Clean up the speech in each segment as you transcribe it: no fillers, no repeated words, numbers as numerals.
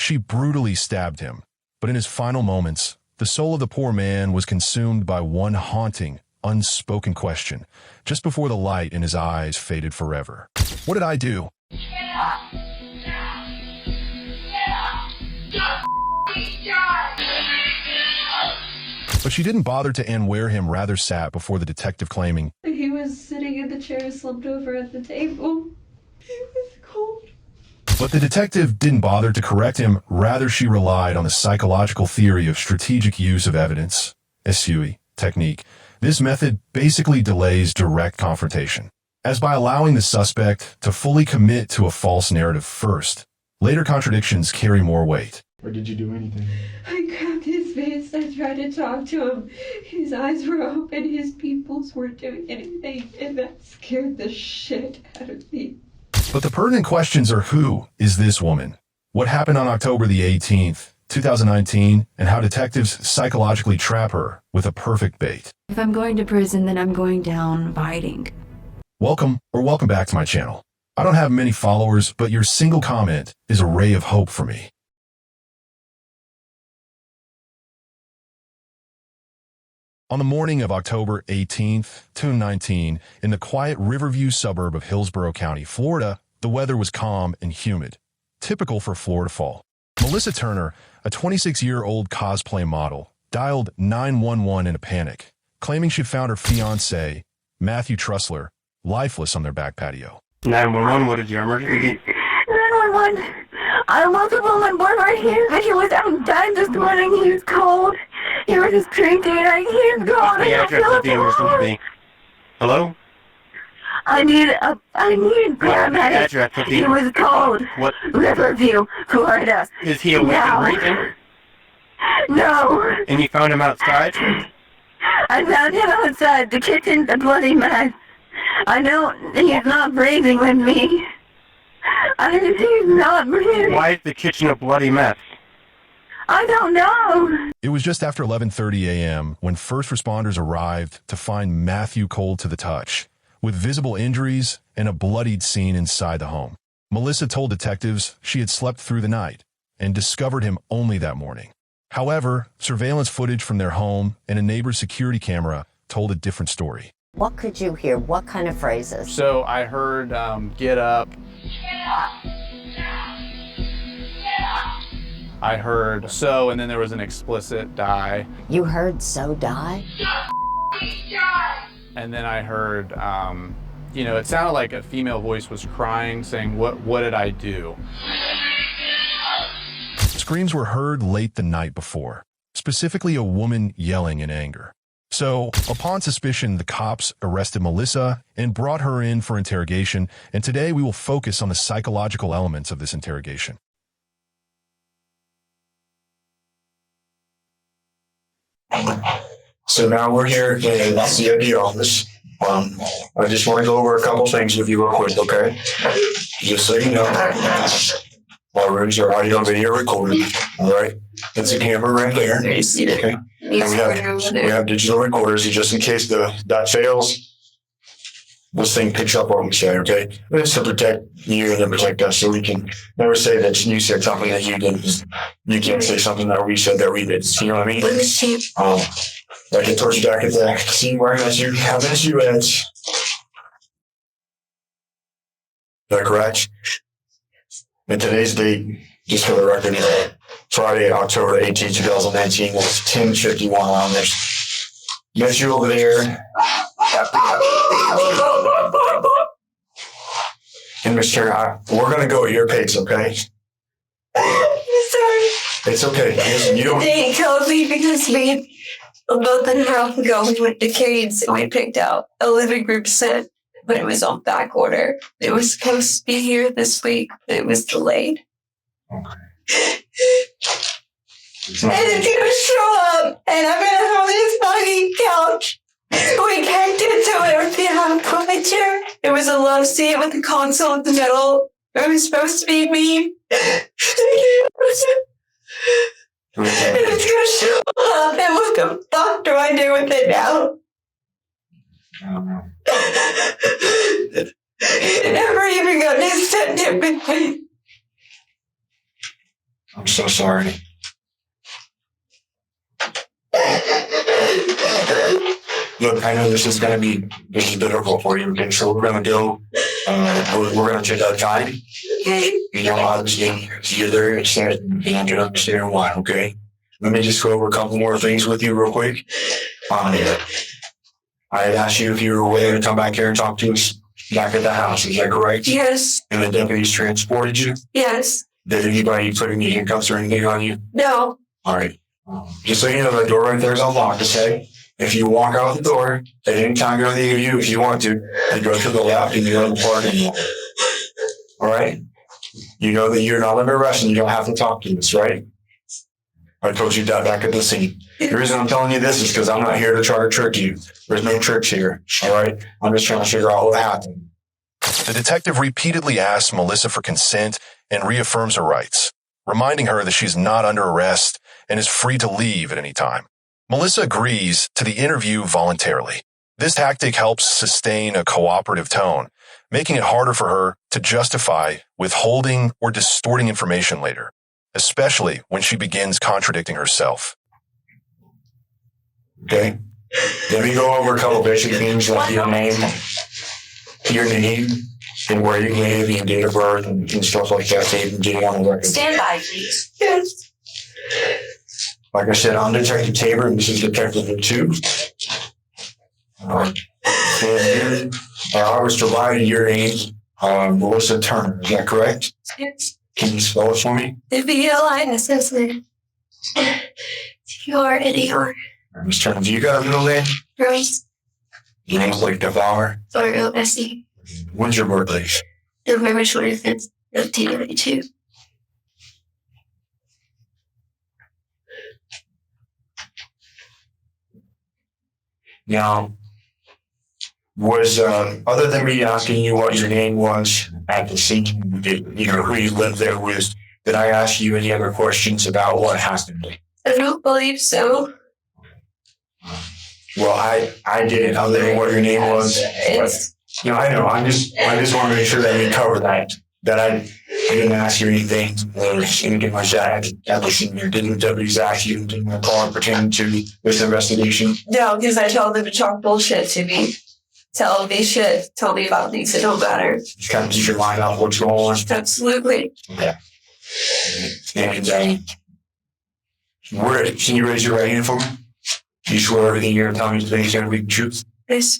she brutally stabbed him. But in his final moments, the soul of the poor man was consumed by one haunting, unspoken question, just before the light in his eyes faded forever. What did I do? But she didn't bother to end where him rather sat before the detective claiming, He was sitting in the chair, slumped over at the table. It was cold. But the detective didn't bother to correct him, rather she relied on the psychological theory of strategic use of evidence, SUE technique. This method basically delays direct confrontation, as by allowing the suspect to fully commit to a false narrative first, later contradictions carry more weight. Or did you do anything? I grabbed his face. I tried to talk to him. His eyes were open. His pupils weren't doing anything, and that scared the shit out of me. But the pertinent questions are, who is this woman? What happened on October the 18th, 2019, and how detectives psychologically trap her with a perfect bait. If I'm going to prison, then I'm going down fighting. Welcome back to my channel. I don't have many followers, but your single comment is a ray of hope for me. On the morning of October 18th, 2019, in the quiet Riverview suburb of Hillsborough County, Florida, the weather was calm and humid, typical for Florida fall. Melissa Turner, a 26-year-old cosplay model, dialed 911 in a panic, claiming she'd found her fiancé, Matthew Trussler, lifeless on their back patio. 911, what is your emergency? 911. I woke up on my board right here. He was outside this morning. He was cold. He was just drinking. He was cold. The address of the emergency. Hello? I need paramedic. Address of the... He was cold. What? Riverview, Florida. Is he awake and breathing? No. And you found him outside? I found him outside the kitchen, the bloody mess. I don't, he's not breathing with me. He's not breathing. Why is the kitchen a bloody mess? I don't know. It was just after 11:30 a.m. when first responders arrived to find Matthew cold to the touch, with visible injuries and a bloodied scene inside the home. Melissa told detectives she had slept through the night and discovered him only that morning. However, surveillance footage from their home and a neighbor's security camera told a different story. What could you hear? What kind of phrases? So I heard, get up. I heard so, and then there was an explicit die. You heard so die? And then I heard, it sounded like a female voice was crying, saying, what did I do? Screams were heard late the night before, specifically a woman yelling in anger. So, upon suspicion, the cops arrested Melissa and brought her in for interrogation, and today we will focus on the psychological elements of this interrogation. So now we're here in the CID office. I just want to go over a couple things with you real quick, okay? Just so you know, our rooms are audio and video recorded, all right? That's a camera right there, okay? And we have digital recorders just in case that fails. This thing picks up what we say, okay? It's to protect you and to protect us, so we can never say that you said something that you didn't. You can't say something that we said that we did. You know what I mean? I can torch back at the scene where you have an issue at. Is that correct? And today's date, just for the record, Friday, October 18, 2019, was 10:51 on this. Met you over there. And Miss Turner, we're going to go at your pace, okay? Sorry. It's okay. You don't... They told me because about an hour ago we went to Cade's and we picked out a living room set, but it was on back order. It was supposed to be here this week, but it was delayed. Okay. And it's gonna show up, and I'm gonna have this fucking couch. We connected to it with the furniture. It was a love seat with a console in the middle. It was supposed to be me. And it's gonna show up, and what the fuck do I do with it now? I don't know. It never even got extended with me. I'm so sorry. Look, I know this is difficult for you, okay? So we're gonna go, we're gonna take our time. You know, obviously, you're there, it's there, and you understand why, okay? Let me just go over a couple more things with you real quick. I had asked you if you were willing to come back here and talk to us back at the house, is that correct? Yes. And the deputies transported you? Yes. Did anybody put any handcuffs or anything on you? No. All right. Just so you know, the door right there is unlocked, okay? If you walk out the door, at any time you're leaving you, if you want to, and go to the left and you go to the parking lot. All right? You know that you're not under arrest and you don't have to talk to us, right? I told you that back at the scene. The reason I'm telling you this is because I'm not here to try to trick you. There's no tricks here, all right? I'm just trying to figure out what happened. The detective repeatedly asks Melissa for consent and reaffirms her rights, reminding her that she's not under arrest and is free to leave at any time. Melissa agrees to the interview voluntarily. This tactic helps sustain a cooperative tone, making it harder for her to justify withholding or distorting information later, especially when she begins contradicting herself. Okay? Let me go over a couple basic things like your name, and where you live, and date of birth, and stuff like that. So you can get on the record. Stand by, please. Yes. Like I said, I'm Detective Tabor, and this is Detective 2. And I was provided your name, Melissa Turner. Is that correct? Yes. Can you spell it for me? recollection. T-R-N-E-R. Ms. Turner, do you got a middle name? Rose. Your name's like Devour. R-O-S-E. When's your birthday? November 25th, 1992. Now, was other than me asking you what your name was at the scene, who you lived there with, did I ask you any other questions about what happened? I don't believe so. Well, I didn't, other than what your name was. But, I know. I just want to make sure that we cover that. That I didn't ask you anything or anything like that at the scene. Didn't the deputies ask you anything call pertaining to this investigation? No, because I told them to talk bullshit to me. Tell me shit. Tell me about things that don't matter. Just kind of keep your mind off what's going on. Absolutely. Yeah. And can you raise your right hand for me? You swear everything you're telling me today is going to be the truth? Yes.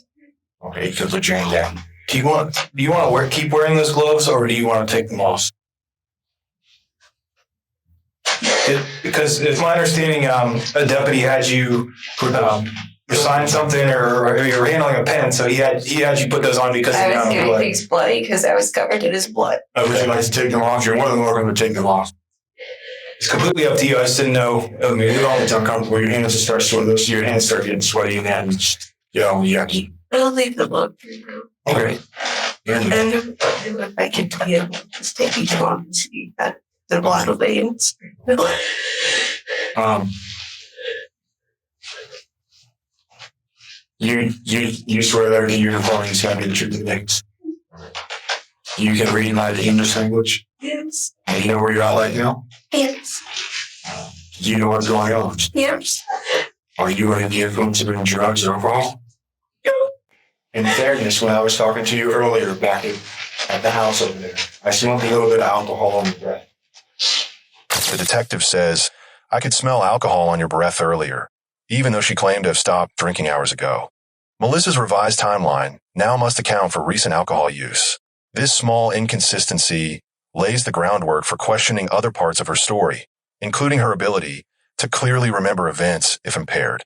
Okay, you can put your hand down. Do you want to keep wearing those gloves, or do you want to take them off? Because it's my understanding, a deputy had you sign something, or you were handling a pen, so he had you put those on because I was of getting blood. things bloody because I was covered in his blood. Would you like to take them off? You're more than welcome to take them off. It's completely up to you. I just didn't know. It's always uncomfortable. Your hands start sweating. Your hands start getting sweaty, and then yucky. I'll leave them up. Okay. And if I can tell you, just take each one and see that the blood veins. You swear that everything you're performing is going to be the truth and things. You can read my English language. Yes. And you know where you're at right now? Yes. You know what's going on. Yes. Are you under the influence of any drugs or alcohol? No. In fairness, when I was talking to you earlier back at the house over there, I smelled a little bit of alcohol on your breath. The detective says, I could smell alcohol on your breath earlier, even though she claimed to have stopped drinking hours ago. Melissa's revised timeline now must account for recent alcohol use. This small inconsistency lays the groundwork for questioning other parts of her story, including her ability to clearly remember events if impaired.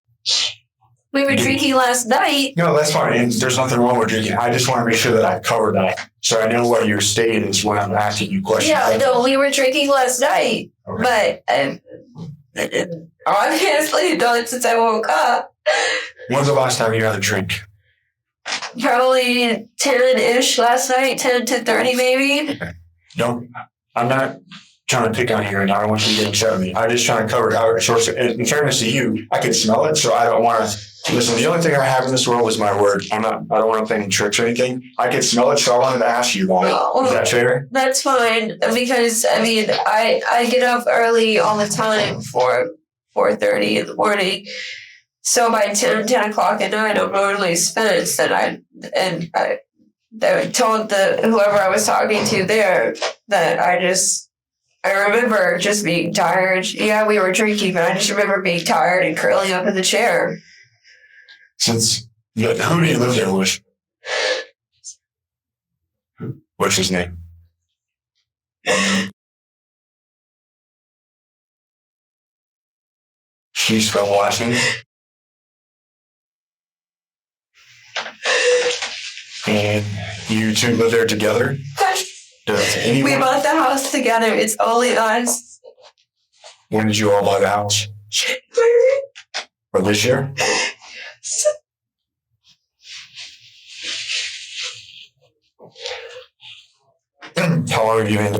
We were drinking last night. No, that's fine. And there's nothing wrong with drinking. I just want to make sure that I cover that, so I know what your state is when I'm asking you questions. Yeah, no, we were drinking last night. Okay. But obviously not since I woke up. When's the last time you had a drink? Probably 10-ish last night, 10 to 30 maybe. No, I'm not trying to pick on you, and I don't want you to get upset with me. I'm just trying to cover it. In fairness to you, I can smell it, so I don't want to Listen, the only thing I have in this world is my word. I don't want to play any tricks or anything. I could smell it, so I wanted to ask you about it. Is that fair? That's fine, because I mean, I get up early all the time for 4:30 in the morning. So by 10 o'clock at night, I'm normally spent. I told whoever I was talking to there that I remember just being tired. Yeah, we were drinking, but I just remember being tired and curling up in the chair. Who do you live there with? What's his name? She's from Washington. And you two live there together? We bought the house together. It's only us. When did you all buy the house? For this year? How long have you been?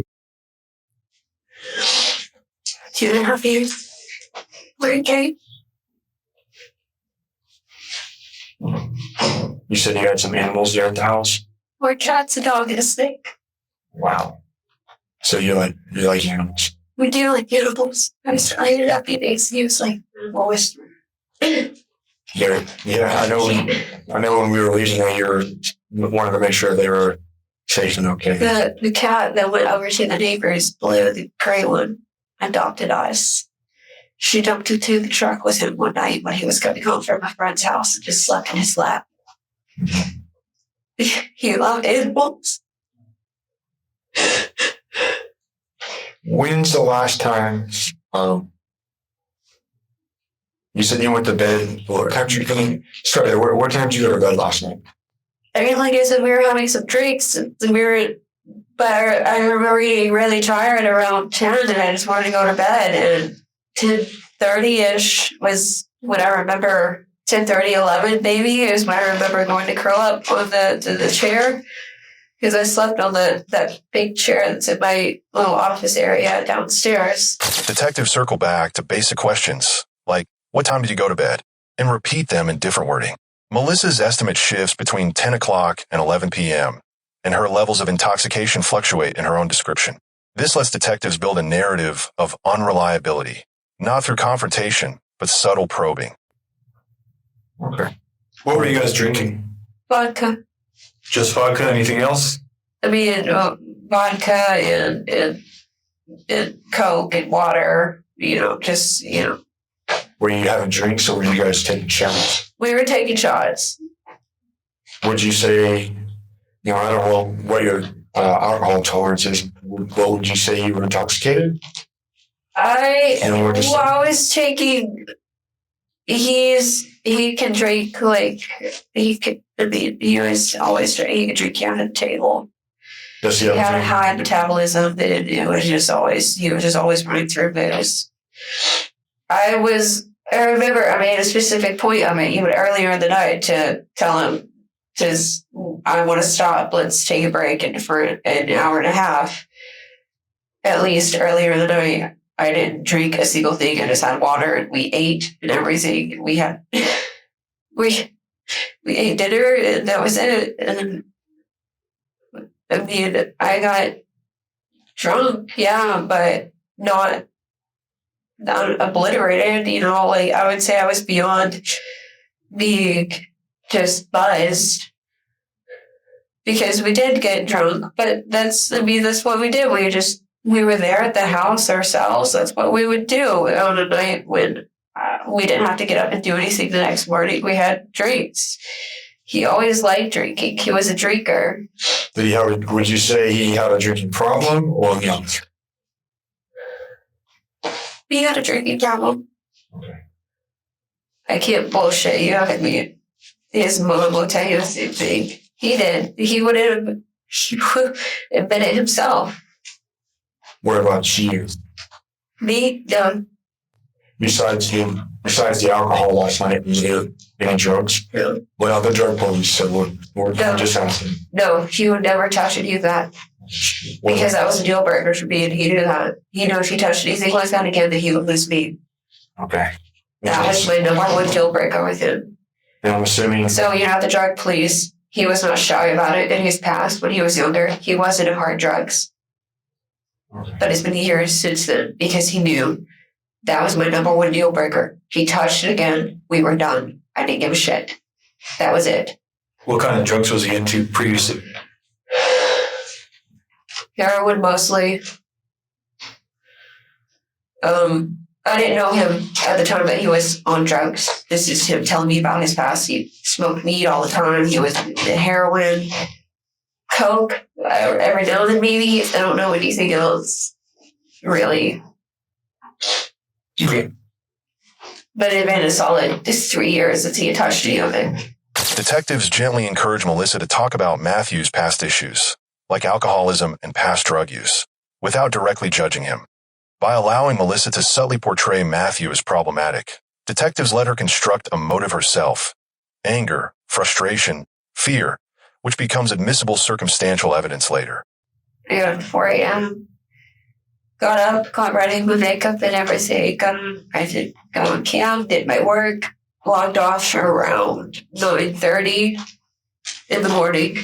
2.5 years. Where it came. You said you had some animals there at the house? 4 cats, a dog, and a snake. Wow. So you like animals? We do like animals. I ended up being he was like lowest. Yeah, I know when we were leaving, you wanted to make sure they were safe and okay. The cat that went over to the neighbor's, Blue, the gray one, adopted us. She jumped into the truck with him one night when he was coming home from my friend's house and just slept in his lap. He loved animals. When's the last time you said you went to bed? What time did you start? What time did you go to bed last night? I mean, like I said, we were having some drinks. But I remember being really tired around 10, and I just wanted to go to bed. And 10:30-ish was when I remember. 10:30, 11 maybe is when I remember going to curl up on the chair, because I slept on that big chair that's in my little office area downstairs. Detectives circle back to basic questions like, what time did you go to bed? And repeat them in different wording. Melissa's estimate shifts between 10 o'clock and 11 p.m., and her levels of intoxication fluctuate in her own description. This lets detectives build a narrative of unreliability, not through confrontation, but subtle probing. Okay. What were you guys drinking? Vodka. Just vodka? Anything else? I mean, vodka and Coke and water, just. Were you having drinks or were you guys taking shots? We were taking shots. Would you say, I don't know what your alcohol tolerance is. What would you say you were intoxicated? I was taking. He can drink he was always he could drink out at the table. Does he had a high metabolism, and he was just always running through booze. I remember I made a specific point even earlier in the night to tell him, I want to stop, let's take a break for an hour and a half. At least earlier in the night. I didn't drink a single thing. I just had water, and we ate and everything. And we ate dinner, and that was it. And I mean, I got drunk, yeah, but not obliterated. I would say I was beyond being just buzzed, because we did get drunk. But that's what we did. We were there at the house ourselves. That's what we would do on a night when we didn't have to get up and do anything the next morning. We had drinks. He always liked drinking. He was a drinker. Would you say he had a drinking problem or no? He had a drinking problem. Okay. I can't bullshit you. I mean, his mom will tell you the same thing. He did. He would admit it himself. What about you? Me? No. Besides the alcohol last night, was there any drugs? Yeah. What other drug police said? What just happened? No, he would never touch any of that. Because that was a deal breaker for me, and he knew that. He knew if he touched anything like that again, that he would lose me. Okay. That was my number one deal breaker with him. And I'm assuming. So, the drug police, he was not shy about it in his past when he was younger. He wasn't in hard drugs. But it's been years since then because he knew that was my number one deal breaker. He touched it again. We were done. I didn't give a shit. That was it. What kind of drugs was he into previously? Heroin mostly. I didn't know him at the time that he was on drugs. This is him telling me about his past. He smoked weed all the time. He was heroin, coke, every now and then maybe. I don't know anything else, really. Okay. But it had been a solid 3 years since he had touched any of it. Detectives gently encourage Melissa to talk about Matthew's past issues, like alcoholism and past drug use, without directly judging him. By allowing Melissa to subtly portray Matthew as problematic, detectives let her construct a motive herself: anger, frustration, fear, which becomes admissible circumstantial evidence later. I got up at 4 a.m., got up, got ready with makeup and everything, got on cam, did my work, logged off for around 9:30 in the morning.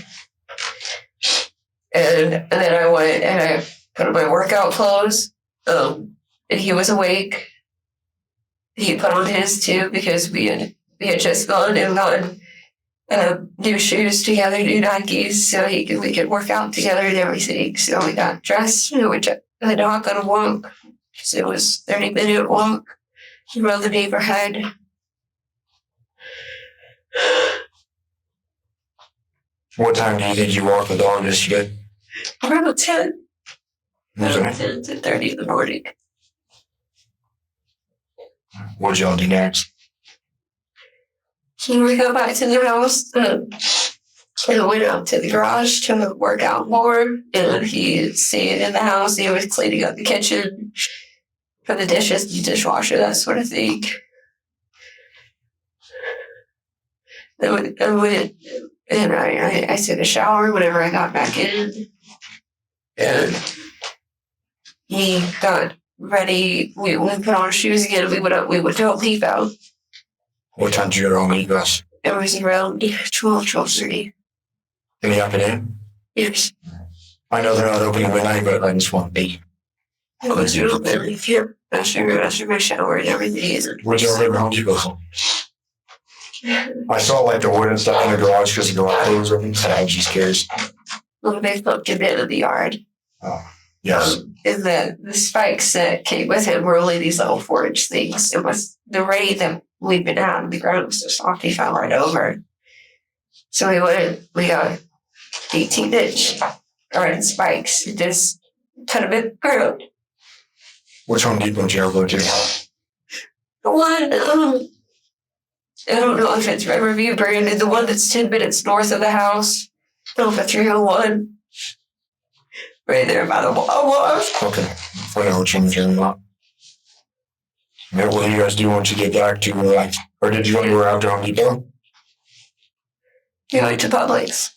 And then I went and I put on my workout clothes. And he was awake. He put on his too because we had just gone and gotten new shoes together, new Nikes, so we could work out together and everything. So we got dressed and we went to the dock on a walk. So it was a 30-minute walk around the neighborhood. What time do you think you walked the dog this year? Around 10. Okay. 10:30 in the morning. What did y'all do next? So we got back to the house and went out to the garage to work out more. And he stayed in the house. He was cleaning up the kitchen for the dishes, the dishwasher, that sort of thing. And I took a shower whenever I got back in. And he got ready. We put on our shoes again. We went to a leave out. What time did you go home and eat us? It was around 12:30. In the afternoon? Yes. I know they're not open at midnight, but I just want to eat. It was real early here after my shower and everything. Where'd y'all live home go? I saw like the wood and stuff in the garage because the garage was open, so I was just curious. Well, they looked a bit in the yard. Oh, yes. And the spikes that came with him were only these little 4-inch things. It was the rain that we'd been out on the ground was so soft he fell right over. So we got 18-inch iron spikes and just cut him in the ground. Which one did you ever go to? The one, I don't know if it's Riverview branded, the one that's 10 minutes north of the house, over 301. Right there by the wall. Okay. I know what you're talking about. What do you guys do once you get back to, or did you go anywhere out to Home Depot? We went to Publix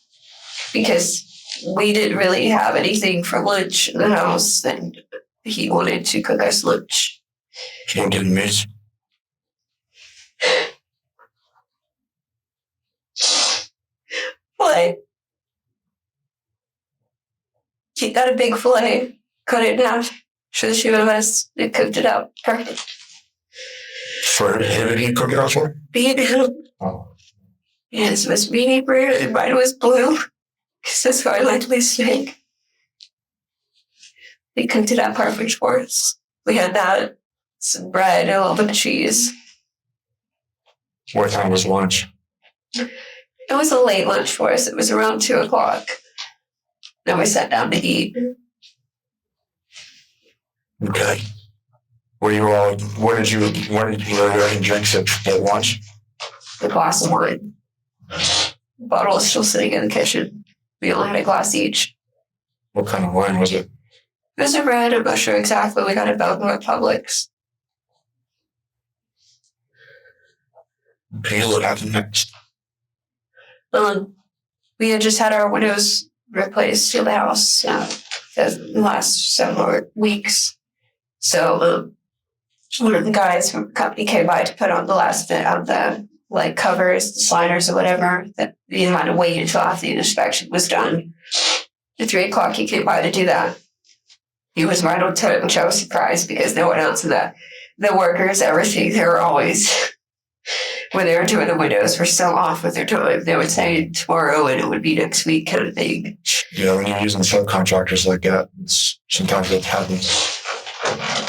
because we didn't really have anything for lunch in the house, and he wanted to cook us lunch. Can't get meat. Filet. He got a big filet, cut it in half, showed the two of us, and cooked it up perfect. For him, did he cook it out for? Beat him. Oh. His was beanie bread and mine was blue. Because that's how I like my steak. They cooked it up perfect for us. We had that, some bread, and a little bit of cheese. What time was lunch? It was a late lunch for us. It was around 2 o'clock. Then we sat down to eat. Okay. What did you drink at lunch? A glass of wine. The bottle is still sitting in the kitchen. We only had a glass each. What kind of wine was it? It was a red. I'm not sure exactly. We got it back at Publix. Okay, what happened next? We had just had our windows replaced to the house the last several weeks. So one of the guys from the company came by to put on the last bit of the like covers, sliders, or whatever, that you had to wait until after the inspection was done. At 3 o'clock, he came by to do that. He was right on time, which I was surprised because no one else in the workers, everything, they were always, when they were doing the windows, were still off with their time. They would say tomorrow and it would be next week kind of thing. Yeah, when you're using subcontractors like that, sometimes it happens.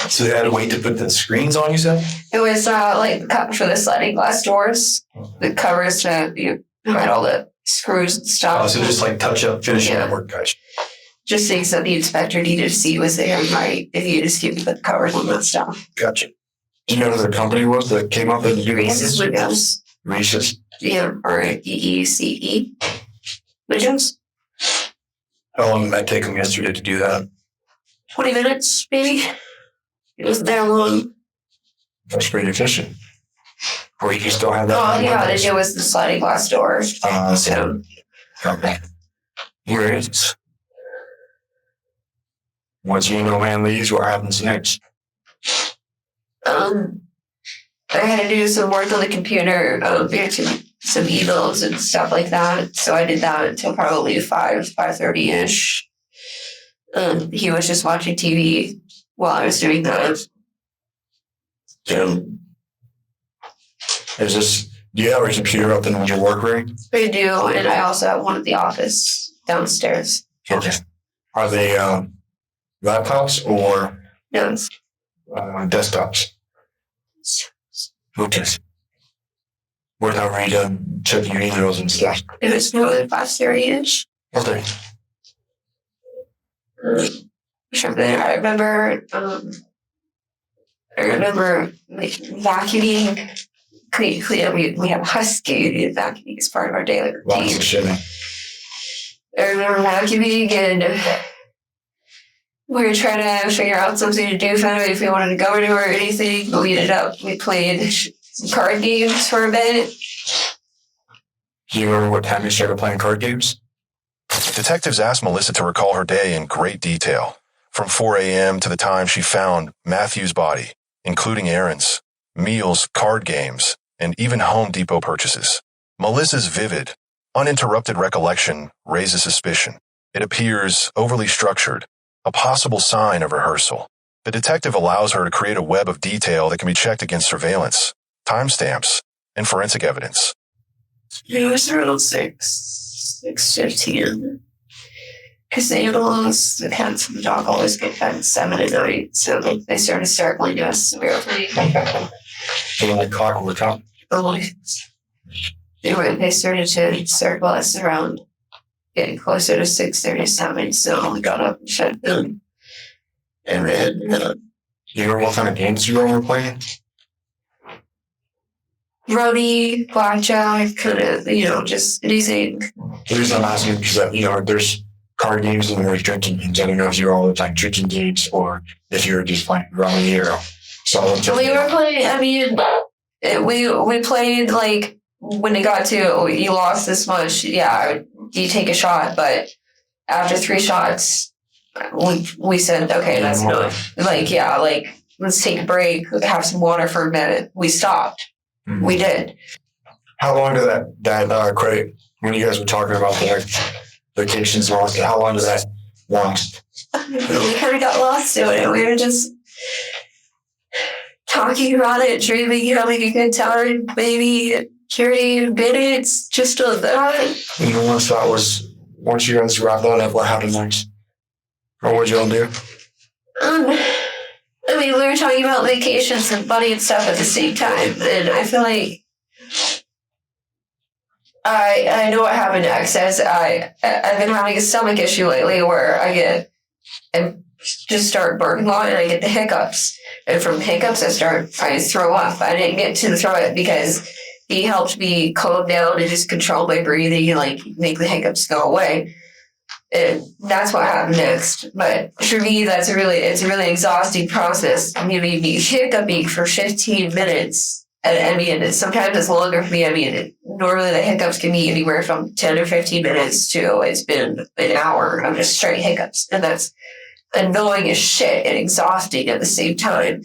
So they had to wait to put the screens on, you said? It was like for the sliding glass doors, the covers to had all the screws and stuff. Oh, so just like touch up, finishing that work, guys. Just things that the inspector needed to see was there, right? If you just give the covers on that stuff. Gotcha. Do you know who the company was that came up with the Reese's Windows. Reese's? Yeah, or EECE. Windows. How long did that take them yesterday to do that? 20 minutes, maybe. It wasn't that long. That's pretty efficient. Or you still have that? Oh, yeah, it was the sliding glass door. So, Okay. Here it is. Once you know man leaves, what happens next? I had to do some work on the computer, some emails and stuff like that. So I did that until probably 5:30-ish. He was just watching TV while I was doing that. Do you have a computer up in your work room? I do, and I also have one at the office downstairs. Okay. Are they laptops or No, desktops? Okay. Whenever you check your emails and stuff. it was probably 5:30-ish. Okay. I remember like vacuuming, clean up. We have Husky, and vacuuming is part of our daily Lots routine. of shitting. I remember vacuuming, and we were trying to figure out something to do for them if we wanted to go anywhere or anything. But we played some card games for a bit. Do you remember what time you started playing card games? Detectives asked Melissa to recall her day in great detail, from 4 a.m. to the time she found Matthew's body, including errands, meals, card games, and even Home Depot purchases. Melissa's vivid, uninterrupted recollection raises suspicion. It appears overly structured, a possible sign of rehearsal. The detective allows her to create a web of detail that can be checked against surveillance, timestamps, and forensic evidence. It was around 6:15. Because the animals, the cats and the dog always get fed at 7 at night. So they started circling us. We were playing. So like clock on the top. They started to circle us around getting closer to 6:37. So we got up and shut them. And then, Do you remember what kind of games you were playing? Rummy, blackjack, kind of, just anything. The reason I'm asking is because, there's card games and there's drinking games. I don't know if you're all playing drinking games or if you're just playing Rummy or solitaire. We were playing, we played like when it got to, you lost this much, yeah, you take a shot, but after 3 shots, we said, okay, that's not, let's take a break, have some water for a minute. We stopped. Mm-hmm. We did. How long did that credit, when you guys were talking about the vacations and all that, how long did that last? We kind of got lost in it. We were just talking about it, dreaming, having a good time, maybe 30 minutes, just on that. And once you guys wrapped that up, what happened next? Or what did y'all do? We were talking about vacations and money and stuff at the same time, and I feel like I know what happened next. As I've been having a stomach issue lately where I just start burping a lot and I get the hiccups. And from hiccups, I throw up. I didn't get to throw it because he helped me calm down and just control my breathing and make the hiccups go away. And that's what happened next. But for me, it's a really exhausting process. I mean, me hiccuping for 15 minutes. And sometimes it's longer for me. Normally the hiccups can be anywhere from 10 or 15 minutes to it's been an hour of just straight hiccups. And that's annoying as shit and exhausting at the same time.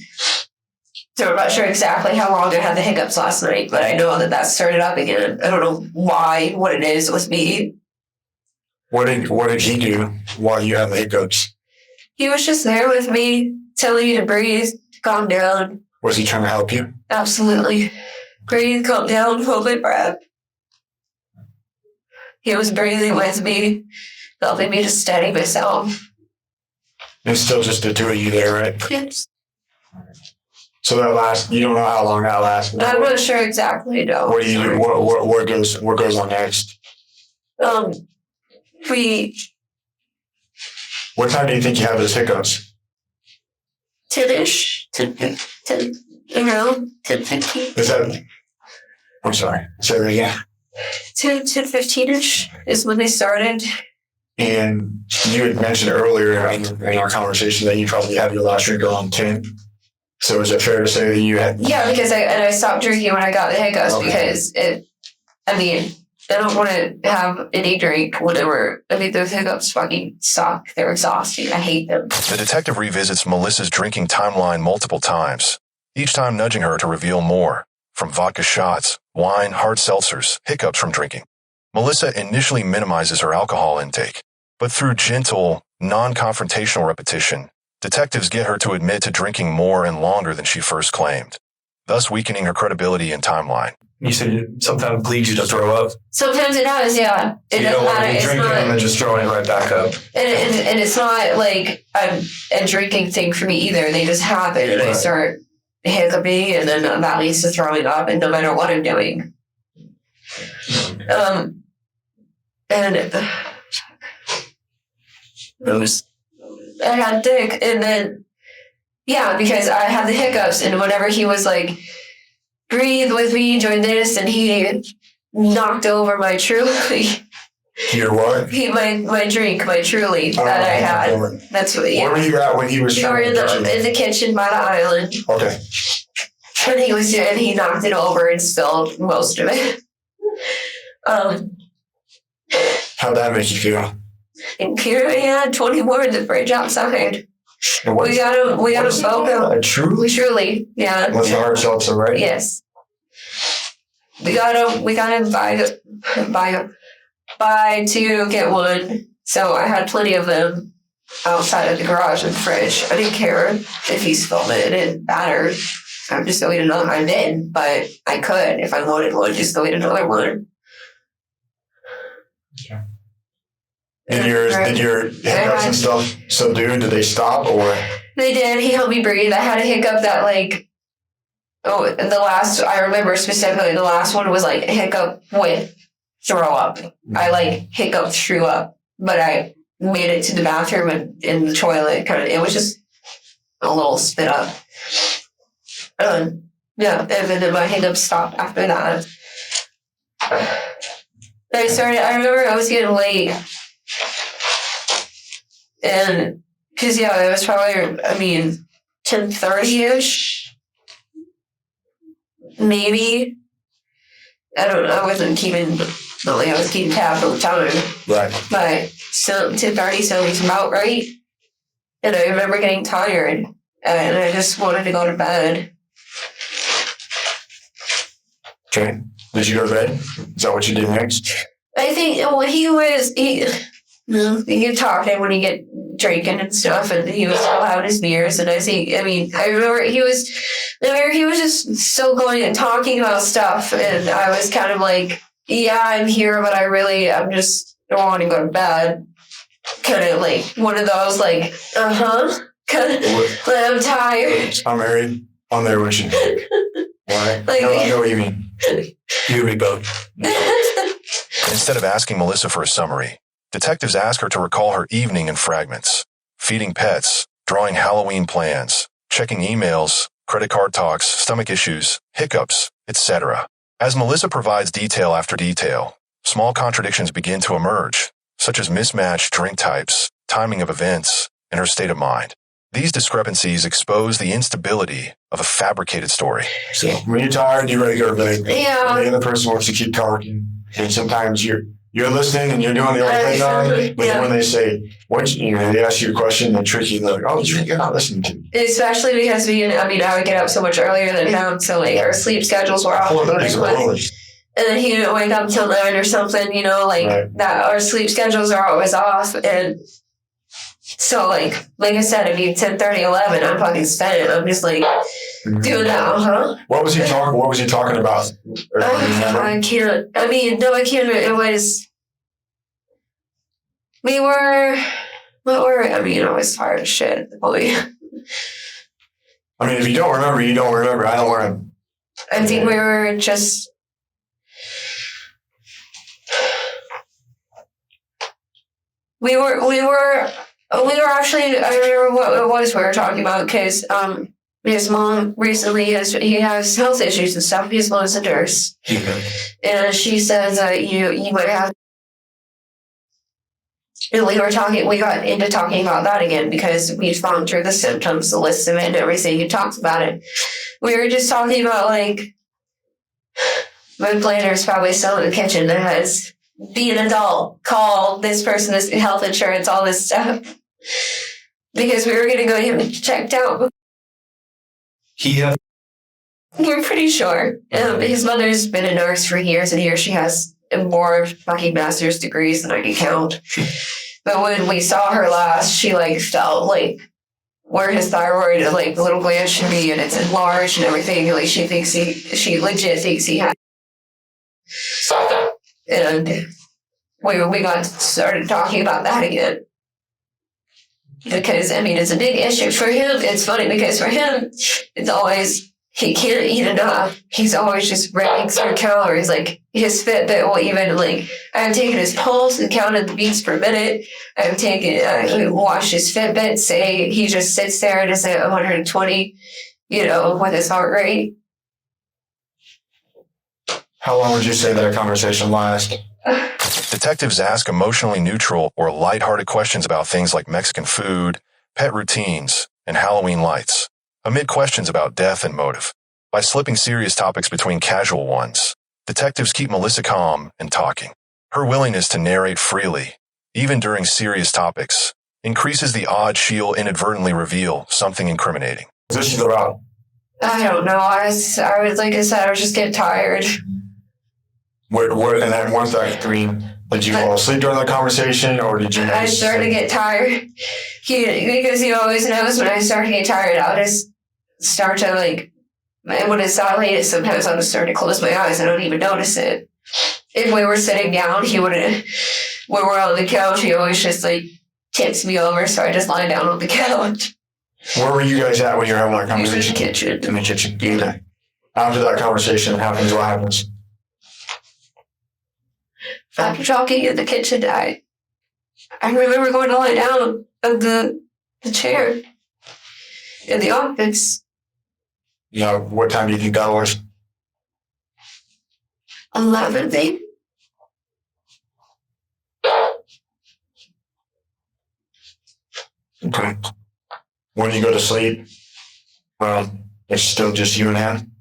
So I'm not sure exactly how long I had the hiccups last night, but I know that started up again. I don't know what it is with me. What did he do while you had the hiccups? He was just there with me, telling me to breathe, to calm down. Was he trying to help you? Absolutely. Breathe, calm down, hold my breath. He was breathing with me, helping me to steady myself. It's still just the two of you there, right? Yes. So you don't know how long that lasted? I'm not sure exactly, no. What do you do? What goes on next? What time do you think you have those hiccups? 10-ish, 10, around 10:15. Is that? I'm sorry. Say that again. 10:15-ish is when they started. And you had mentioned earlier in our conversation that you probably had your last drink around 10. So is it fair to say that you had? Yeah, because I stopped drinking when I got the hiccups because I don't want to have any drink whenever. Those hiccups fucking suck. They're exhausting. I hate them. The detective revisits Melissa's drinking timeline multiple times, each time nudging her to reveal more, from vodka shots, wine, hard seltzers, hiccups from drinking. Melissa initially minimizes her alcohol intake, but through gentle, non-confrontational repetition, detectives get her to admit to drinking more and longer than she first claimed, thus weakening her credibility and timeline. You said it sometimes leads you to throw up. Sometimes it does, yeah. So you don't want to be drinking and then just throwing it right back up. And it's not like a drinking thing for me either. They just happen and I start hiccuping and then that leads to throwing up, and no matter what I'm doing. And it was, I had dick, and then, yeah, because I had the hiccups, and whenever he was like, breathe with me, join this, and he knocked over my Truly. Your what? My drink, my Truly that I had. That's what, yeah. Where were you at when he was We were in the kitchen by the island. Okay. And he was there, and he knocked it over and spilled most of it. How'd that make you feel? And here we had 20 more in the fridge outside. We got him both. A Truly? Yeah. What's the hard seltzer, right? Yes. We got him buy two, get one. So I had plenty of them outside of the garage and the fridge. I didn't care if he spilled it. It didn't matter. I'm just going to eat another. I did, but I could, if I wanted one, just go eat another one. Okay. Did your hiccups and stuff subdue? Did they stop or? They did. He helped me breathe. I had a hiccup that I remember specifically the last one was like a hiccup with throw up. I hiccup threw up, but I made it to the bathroom and in the toilet. It was just a little spit up. Yeah, and then my hiccups stopped after that. I remember I was getting late. And, because, yeah, it was probably, 10:30-ish. Maybe. I don't know. I wasn't keeping, I was keeping tabs on the time. Right. But 10:30 sounds about right. And I remember getting tired. And I just wanted to go to bed. Okay. Did you go to bed? Is that what you did next? I think, you talk when you get drinking and stuff, and he was all out his beers, and I remember he was just still going and talking about stuff, and I was kind of like, yeah, I'm here, but I'm just don't want to go to bed. Kind of like one of those, like, kind of, I'm tired. I'm married. I'm there with you. Why? I know what you mean. You and me both. Instead of asking Melissa for a summary, detectives ask her to recall her evening in fragments, feeding pets, drawing Halloween plans, checking emails, credit card talks, stomach issues, hiccups, etc. As Melissa provides detail after detail, small contradictions begin to emerge, such as mismatched drink types, timing of events, and her state of mind. These discrepancies expose the instability of a fabricated story. So when you're tired, you're ready to go to bed. Yeah. And the other person wants to keep talking. And sometimes you're you're listening and you're doing the old thing on it, but when they say, they ask you a question and trick you, they're like, oh, you're not listening to me. Especially because I would get up so much earlier than him, so like our sleep schedules were off. And then he didn't wake up till 9 or something, that our sleep schedules are always off. And so like I said, 10:30, 11, I'm fucking spent. I'm just like doing that, What was he talking about? I can't. I can't. It was, I was tired as shit. If you don't remember, you don't remember. I don't want to. I think we were just. We were actually, I remember what it was we were talking about, because his mom recently he has health issues and stuff. His mom's a nurse. And she says that you might have. And we got into talking about that again because we found through the symptoms, the list of it and everything. He talked about it. We were just talking about like, my planner's probably still in the kitchen that has, be an adult, call this person, this health insurance, all this stuff. Because we were going to go get him checked out. We're pretty sure. His mother's been a nurse for years and years. She has more fucking master's degrees than I can count. But when we saw her last, she felt like where his thyroid, the little gland should be, and it's enlarged and everything. Like she legit thinks he had. And we got started talking about that again. Because, it's a big issue for him. It's funny because for him, it's always, he can't eat enough. He's always just running through calories. Like, his Fitbit will even, I've taken his pulse and counted the beats per minute. I've watched his Fitbit say he just sits there and is at 120, with his heart rate. How long would you say that conversation lasts? Detectives ask emotionally neutral or lighthearted questions about things like Mexican food, pet routines, and Halloween lights, amid questions about death and motive. By slipping serious topics between casual ones, detectives keep Melissa calm and talking. Her willingness to narrate freely, even during serious topics, increases the odds she'll inadvertently reveal something incriminating. What's this about? I don't know. I was like I said, I was just getting tired. And then once that dream, did you fall asleep during the conversation, or did you? I started to get tired. Because he always knows when I start to get tired, I'll just start to when it's that late, sometimes I'll just start to close my eyes. I don't even notice it. If we were sitting down, he wouldn't. When we're on the couch, he always just tips me over, so I just lie down on the couch. Where were you guys at when you were having that conversation? In the kitchen. In the kitchen. Yeah. After that conversation, what happens? After talking in the kitchen, I remember going to lie down on the chair in the office. What time do you think that was? 11, maybe. Okay. When you go to sleep, it's still just you and him?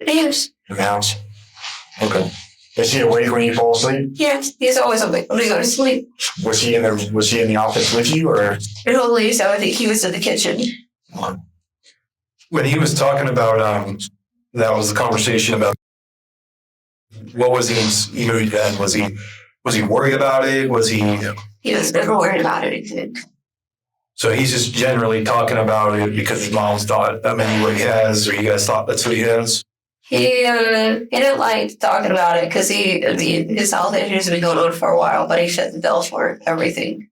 Yes. In the house? Okay. Is he awake when you fall asleep? Yes, he's always awake when we go to sleep. Was he in the office with you, or? I don't believe so. I think he was in the kitchen. When he was talking about, that was the conversation about what was he mood then? Was he worried about it? Was he? He was never worried about anything. So he's just generally talking about it because his mom's thought that maybe what he has, or you guys thought that's what he has? He didn't like talking about it because his health issues have been going on for a while, but he shut the bill for everything.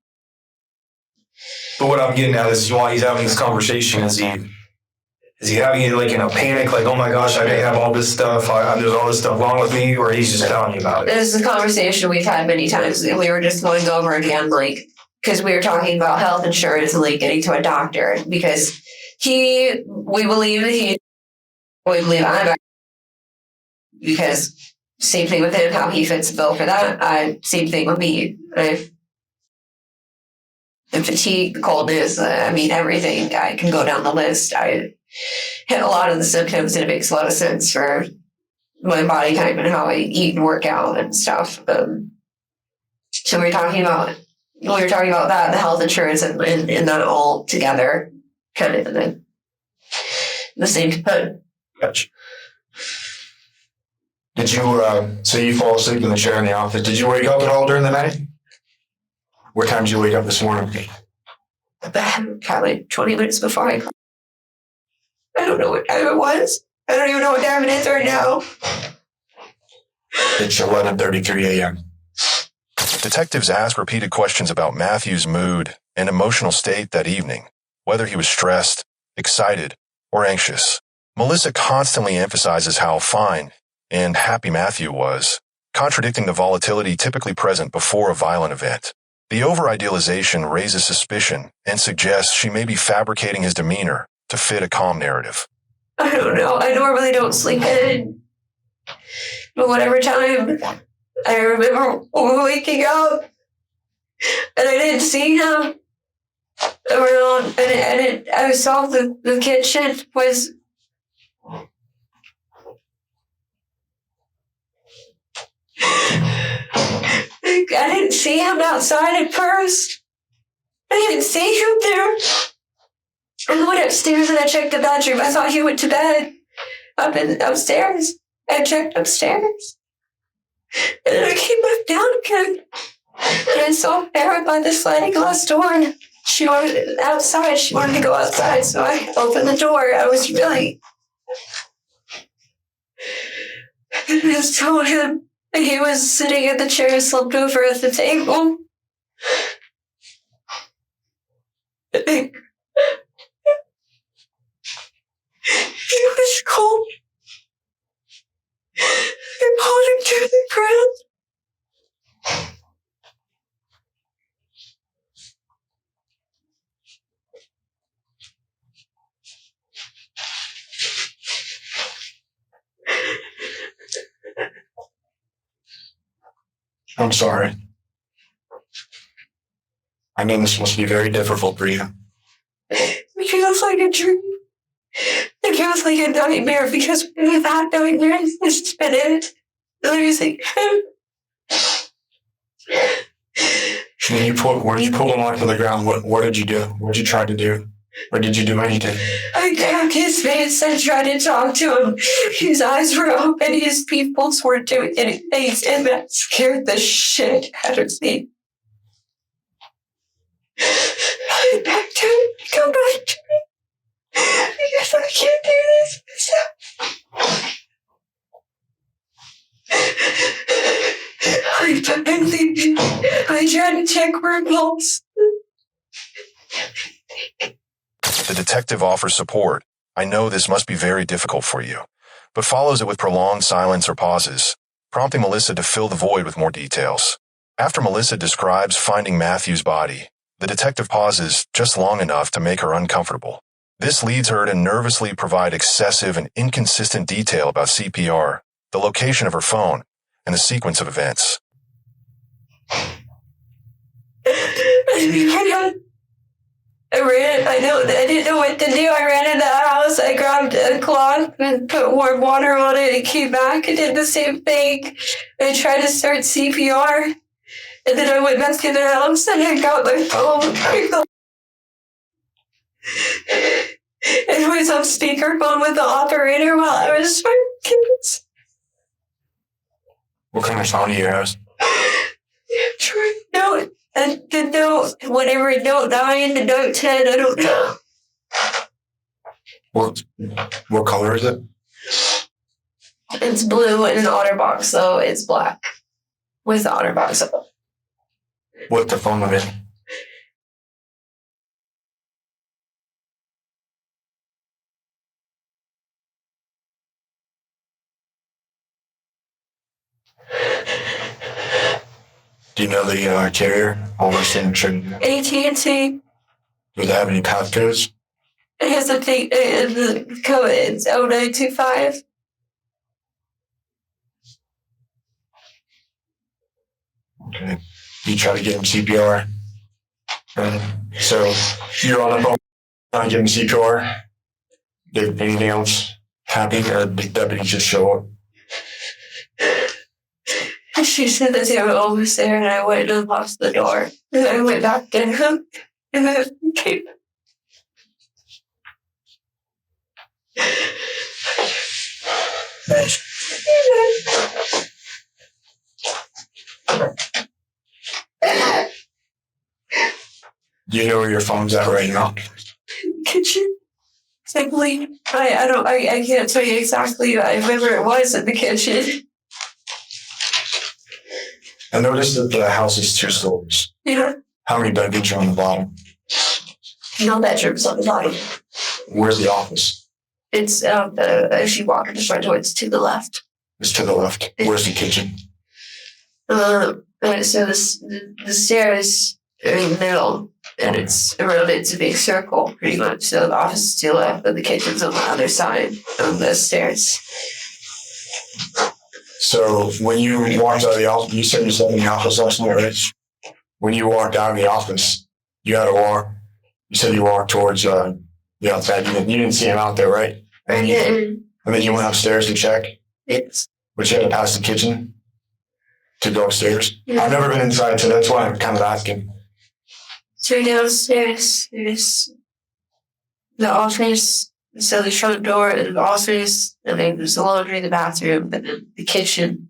But what I'm getting at is while he's having this conversation, is he having it in a panic, oh my gosh, I may have all this stuff, there's all this stuff wrong with me, or he's just telling you about it? This is a conversation we've had many times, and we were just going over again, because we were talking about health insurance and getting to a doctor, because we believe I'm. Because same thing with him, how he fits the bill for that. Same thing with me. The fatigue, the coldness, everything. I can go down the list. I hit a lot of the symptoms, and it makes a lot of sense for my body type and how I eat and work out and stuff. So we were talking about that, the health insurance and that all together, kind of in the same boat. Gotcha. Did you, so you fall asleep in the chair in the office. Did you wake up at all during the night? What time did you wake up this morning? Probably 20 minutes before I don't know what time it was. I don't even know what time it is right now. It's 11:33 a.m. Detectives asked repeated questions about Matthew's mood and emotional state that evening, whether he was stressed, excited, or anxious. Melissa constantly emphasizes how fine and happy Matthew was, contradicting the volatility typically present before a violent event. The over-idealization raises suspicion and suggests she may be fabricating his demeanor to fit a calm narrative. I don't know. I normally don't sleep in. But whatever time, I remember waking up and I didn't see him around, and I saw the kitchen was. I didn't see him outside at first. I didn't see him there. I went upstairs and I checked the bedroom. I thought he went to bed upstairs. I checked upstairs. And then I came back down again. And I saw Sarah by the sliding glass door. She wanted outside. She wanted to go outside. So I opened the door. I was really. And I just told him. And he was sitting in the chair, slumped over at the table. He was cold. I pulled him to the ground. I'm sorry. I know this must be very difficult for you. It feels like a dream. It feels like a nightmare because we've had nightmares. It's been it. Losing him. When you pulled him onto the ground, what did you do? What did you try to do? Or did you do anything? I grabbed his face and tried to talk to him. His eyes were open, his pupils weren't doing anything, and that scared the shit out of me. Come back to me. Come back to me. Because I can't do this myself. I tried to check her pulse. The detective offers support. I know this must be very difficult for you, but follows it with prolonged silence or pauses, prompting Melissa to fill the void with more details. After Melissa describes finding Matthew's body, the detective pauses just long enough to make her uncomfortable. This leads her to nervously provide excessive and inconsistent detail about CPR, the location of her phone, and the sequence of events. I didn't know what to do. I ran into the house. I grabbed a cloth and put warm water on it and came back and did the same thing. I tried to start CPR. And then I went back to the house and I got my phone. It was on speakerphone with the operator while I was trying. What kind of phone do you have? Note, and the note, whatever, note 9 to note 10, I don't know. What color is it? It's blue in an OtterBox, so it's black with the OtterBox up. What's the phone of it? Do you know the carrier? Almost in AT&T. Does it have any passcodes? It has a thing, the code is 0925. Okay. You try to get him CPR. So you're on the phone, not getting CPR. Did anything else happen, or did deputies just show up? I She said that they were almost there, and I went and unlocked the door. And I went back in him, and then came. Do you know where your phone's at right now? Kitchen. I believe. I can't tell you exactly. I remember it was in the kitchen. I noticed that the house is 2 stories. Yeah. How many bedrooms are on the bottom? No bedrooms on the bottom. Where's the office? It's as you walk in the front door, it's to the left. It's to the left. Where's the kitchen? So the stairs are in the middle, and it's around it's a big circle, pretty much. So the office is to the left, but the kitchen's on the other side of the stairs. So when you walked out of the office, you said you slept in the office last night, right? When you walked out of the office, you had to walk. You said you walked towards the outside. You didn't see him out there, right? And then you went upstairs to check. Yes. But you had to pass the kitchen to go upstairs. Yeah. I've never been inside, so that's why I'm kind of asking. So downstairs, there's the office, so the front door and the office, and then there's the laundry, the bathroom, and then the kitchen,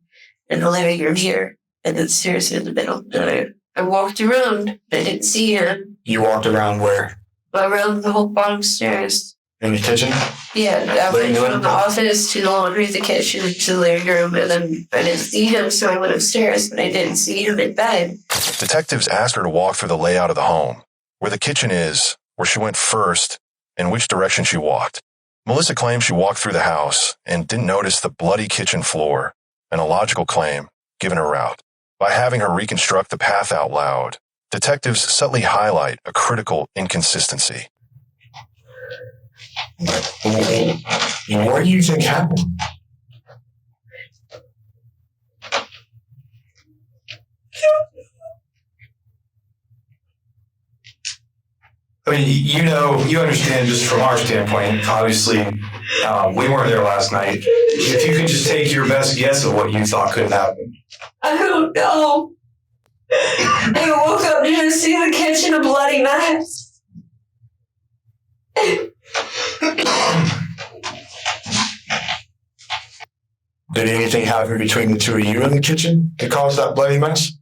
and the living room here, and then the stairs in the middle. And I walked around, but I didn't see him. You walked around where? Around the whole bottom stairs. In the kitchen? Yeah, I went from the office to the laundry, the kitchen, to the living room, and then I didn't see him, so I went upstairs, but I didn't see him in bed. Detectives asked her to walk through the layout of the home, where the kitchen is, where she went first, and which direction she walked. Melissa claims she walked through the house and didn't notice the bloody kitchen floor, an illogical claim, given her route. By having her reconstruct the path out loud, detectives subtly highlight a critical inconsistency. What do you think happened? I mean, you understand just from our standpoint, obviously, we weren't there last night. If you could just take your best guess of what you thought could happen. I don't know. I woke up to see the kitchen a bloody mess. Did anything happen between the two of you in the kitchen to cause that bloody mess?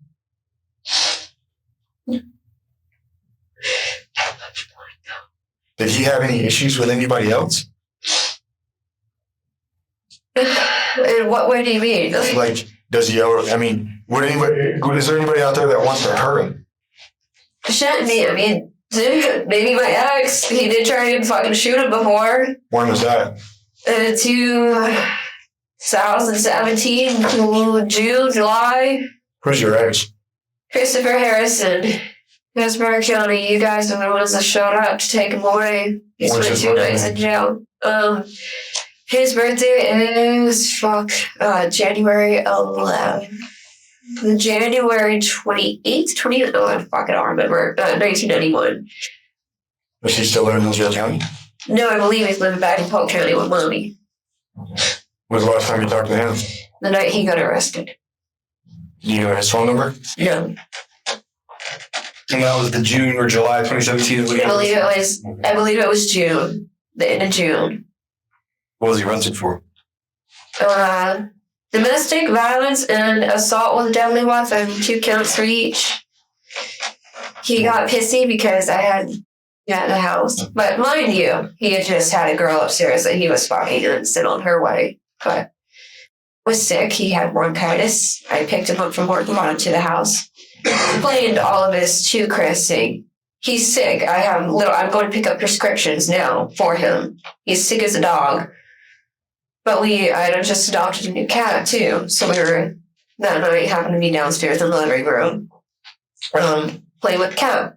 Did he have any issues with anybody else? In what way do you mean? Like, does he ever, I mean, is there anybody out there that wants to hurt him? Shouldn't be. I mean, dude, maybe my ex, he did try to fucking shoot him before. When was that? 2017, June, July. Who's your ex? Christopher Harrison. Pittsburgh County, you guys are the ones that showed up to take him away. He spent 2 nights in jail. His birthday is January 11th. January 28th, I don't remember. 1991. Was he still living in Hillsborough County? No, I believe he's living back in Polk County with Mommy. When was the last time you talked to him? The night he got arrested. Do you know his phone number? No. And that was the June or July 2017? I believe it was June. The end of June. What was he arrested for? Domestic violence and assault with a deadly weapon, 2 counts for each. He got pissy because I had the house. But mind you, he had just had a girl upstairs that he was fucking and sit on her way. But was sick. He had bronchitis. I picked him up from work and brought him to the house. Explained all of this to Chris, saying, he's sick. I'm going to pick up prescriptions now for him. He's sick as a dog. But I had just adopted a new cat, too. So that night happened to be downstairs in the living room, playing with the cat.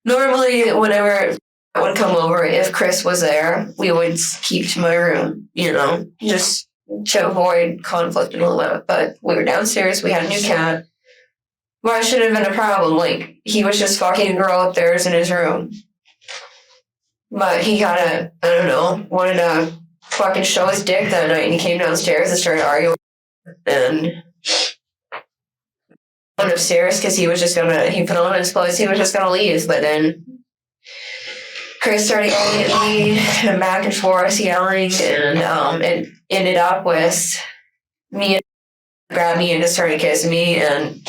Normally, whenever I would come over, if Chris was there, we would keep to my room, just to avoid conflict and all that. But we were downstairs, we had a new cat. Well, it shouldn't have been a problem. Like, he was just fucking a girl upstairs in his room. But he wanted to fucking show his dick that night, and he came downstairs and started arguing. And went upstairs because he put on his clothes, he was just gonna leave, but then Chris started yelling at me and back and forth, yelling, and it ended up with me and grabbed me and just started kissing me, and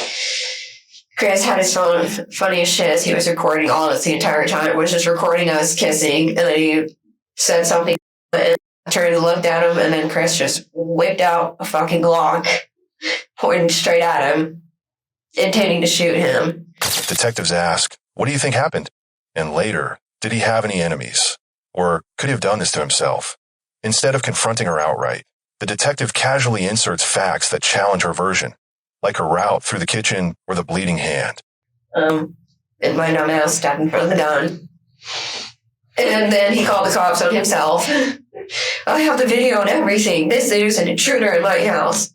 Chris had his phone, funny as shit, he was recording all of it the entire time. It was just recording us kissing, and then he said something, and I turned and looked at him, and then Chris just whipped out a fucking Glock, pointing straight at him, intending to shoot him. Detectives ask, what do you think happened? And later, did he have any enemies? Or could he have done this to himself? Instead of confronting her outright, the detective casually inserts facts that challenge her version, like her route through the kitchen or the bleeding hand. And my dumbass stepped in front of the gun. And then he called the cops on himself. I have the video and everything. This is an intruder in my house.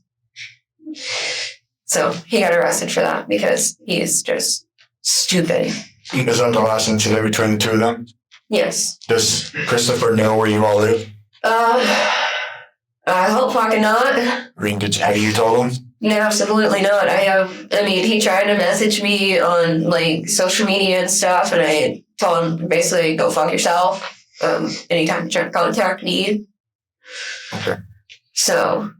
So he got arrested for that because he is just stupid. Is that the last incident between the two of them? Yes. Does Christopher know where you all live? I hope fucking not. Have you told him? No, absolutely not. He tried to message me on like social media and stuff, and I told him basically go fuck yourself. Anytime you try to contact me. Okay. So.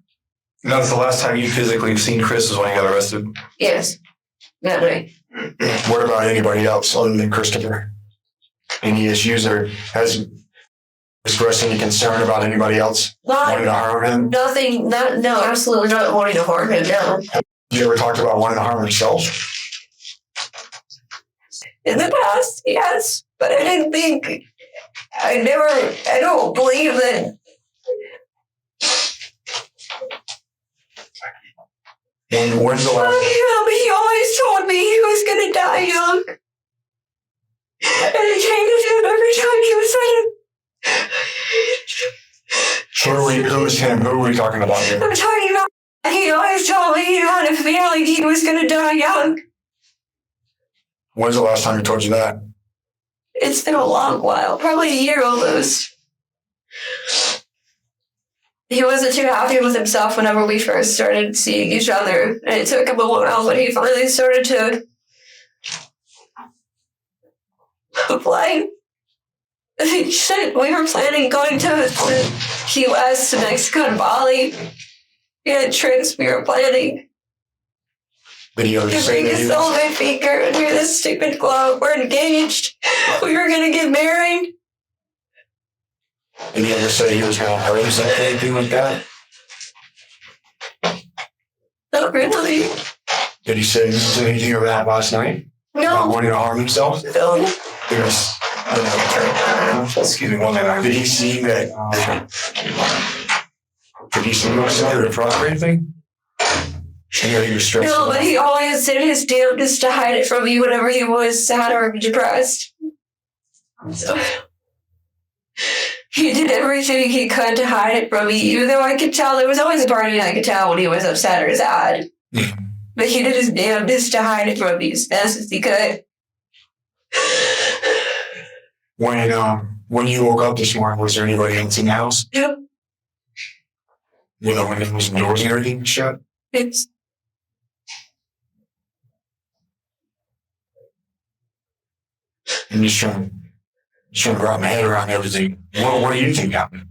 That's the last time you physically seen Chris is when he got arrested? Yes. That night. What about anybody else other than Christopher? Any issues or has expressed any concern about anybody else wanting to harm him? Nothing. No, absolutely not wanting to harm him. No. Have you ever talked about wanting to harm himself? In the past, yes, but I didn't think. I don't believe that. And when's the last? Yeah, but he always told me he was going to die young. And it came to him every time he was like. Who is him? Who are we talking about here? I'm talking about. He always told me he had a feeling he was going to die young. When's the last time he told you that? It's been a long while, probably a year almost. He wasn't too happy with himself whenever we first started seeing each other. And it took him a while, but he finally started to apply. He said we were planning going to Key West, to Mexico, and Bali. We had trips we were planning. Did he ever To say bring that his soulmate finger under this stupid glove. We're engaged. We were going to get married. Did he ever say he was going to hurt himself or anything like that? Not really. Did he say anything of that last night? About No. wanting to harm himself? No. Excuse me, one minute. Did he see that? Did he see himself or front or anything? He was stressed. No, but he always did his damnedest to hide it from me whenever he was sad or depressed. So, he did everything he could to hide it from me, even though I could tell there was always a part of me I could tell when he was upset or sad. But he did his damnedest to hide it from me as best as he could. When you woke up this morning, was there anybody else in the house? Yep. When the doors and everything was shut? It's I'm just trying to wrap my head around everything. What do you think happened?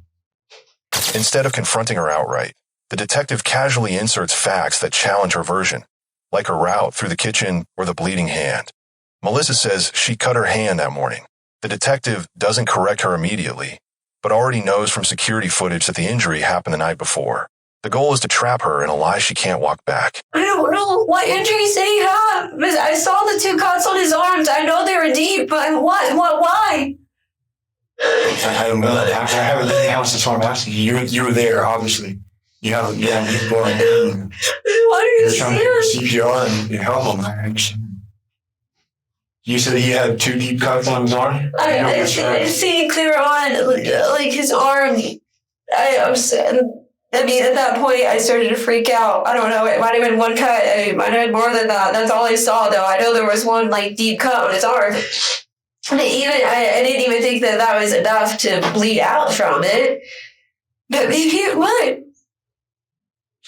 Instead of confronting her outright, the detective casually inserts facts that challenge her version, like her route through the kitchen or the bleeding hand. Melissa says she cut her hand that morning. The detective doesn't correct her immediately, but already knows from security footage that the injury happened the night before. The goal is to trap her in a lie she can't walk back. I don't know what injuries did he have. I saw the 2 cuts on his arms. I know they were deep, but what? Why? I don't know. I haven't left the house. That's what I'm asking you. You were there, obviously. You haven't. Yeah, you're going in. Why are you You're trying to do CPR and help him. I understand. You said he had 2 deep cuts on his arm? I see clear on, like his arm. At that point, I started to freak out. I don't know. It might have been 1 cut. It might have been more than that. That's all I saw, though. I know there was 1, deep cut on his arm. And I didn't even think that was enough to bleed out from it. But maybe it would.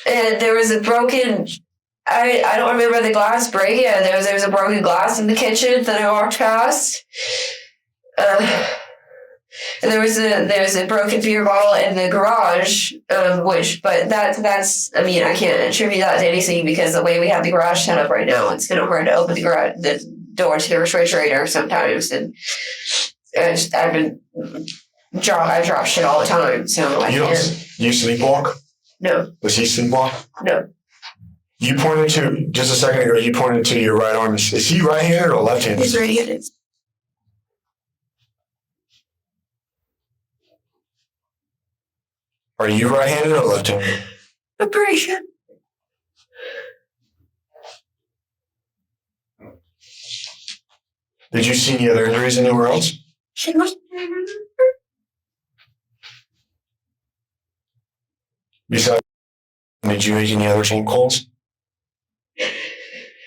And there was a broken I don't remember the glass breaking. Yeah, there was a broken glass in the kitchen that I walked past. And there was a broken beer bottle in the garage, but that's I mean, I can't attribute that to anything because the way we have the garage set up right now, it's kind of hard to open the door to the refrigerator sometimes, and I drop shit all the time, so I can't. You sleepwalk? No. Does he sleepwalk? No. You pointed to, just a second ago, you pointed to your right arm. Is he right-handed or left-handed? He's right-handed. Are you right-handed or left-handed? I'm pretty sure. Did you see any other injuries anywhere else? Besides, did you make any other phone calls?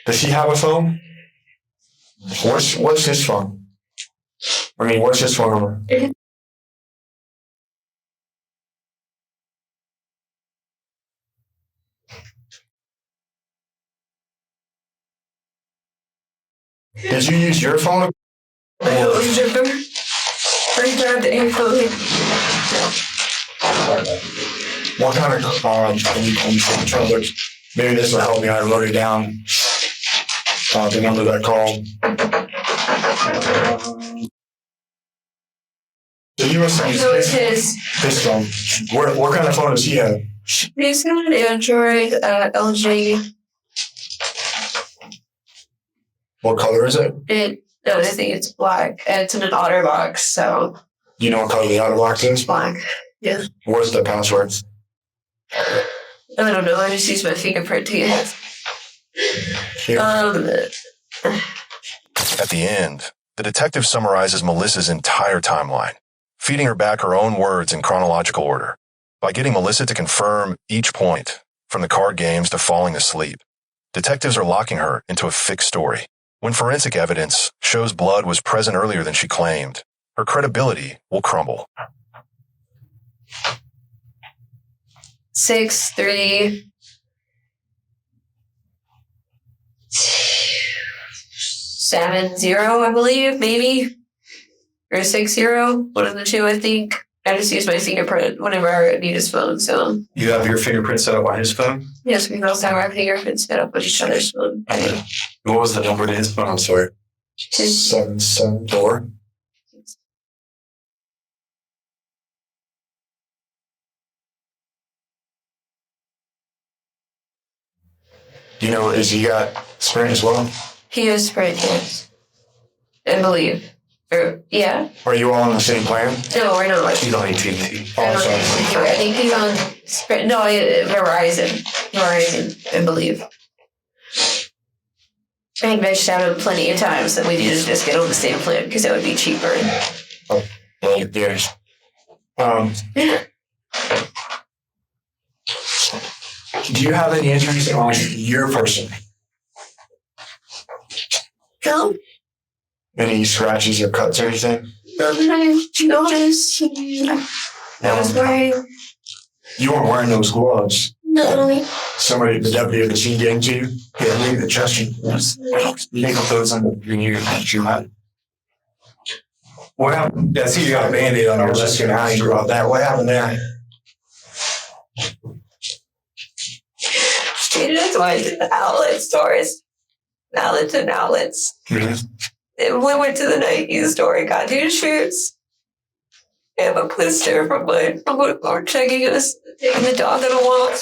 Does he have a phone? What's his phone? I mean, what's his phone number? Did you use your phone? I always remember. I grabbed the info. What kind of maybe this will help me. I wrote it down. The number that called. So you must use his phone. What kind of phone does he have? He's got an Android LG. What color is it? I think it's black, and it's in an OtterBox, so. You know what color the OtterBox is? Black. Yeah. What's the password? I don't know. I just use my fingerprint to get it. At the end, the detective summarizes Melissa's entire timeline, feeding her back her own words in chronological order. By getting Melissa to confirm each point, from the card games to falling asleep, detectives are locking her into a fixed story. When forensic evidence shows blood was present earlier than she claimed, her credibility will crumble. 6, 3, 7, 0, I believe, maybe. Or 6, 0. One of the two, I think. I just use my fingerprint whenever I need his phone, so. You have your fingerprint set up on his phone? Yes, we both have our fingerprints set up on each other's phone. What was the number to his phone? I'm sorry. 774. You know, has he got Sprint as well? He has Sprint, yes. I believe. Or, yeah. Are you all on the same plan? No, we're not. He's on AT&T. I think he's on Sprint. No, Verizon. I believe. I think I shouted him plenty of times that we need to just get on the same plan because it would be cheaper. Oh, well, there's. Do you have any injuries on your person? No. Any scratches or cuts or anything? Nothing I noticed. I was wearing. You weren't wearing those gloves. No. Somebody, the deputy of the scene getting to you? Yeah, leave the chest. You think of those on your head. What happened? I see you got a Band-Aid on. I was just going to ask you about that. What happened there? That's why I did the outlet stores. Outlets and outlets. Mm-hmm. We went to the Nike store and got new shoes. I have a blister from our taking the dog on a walk.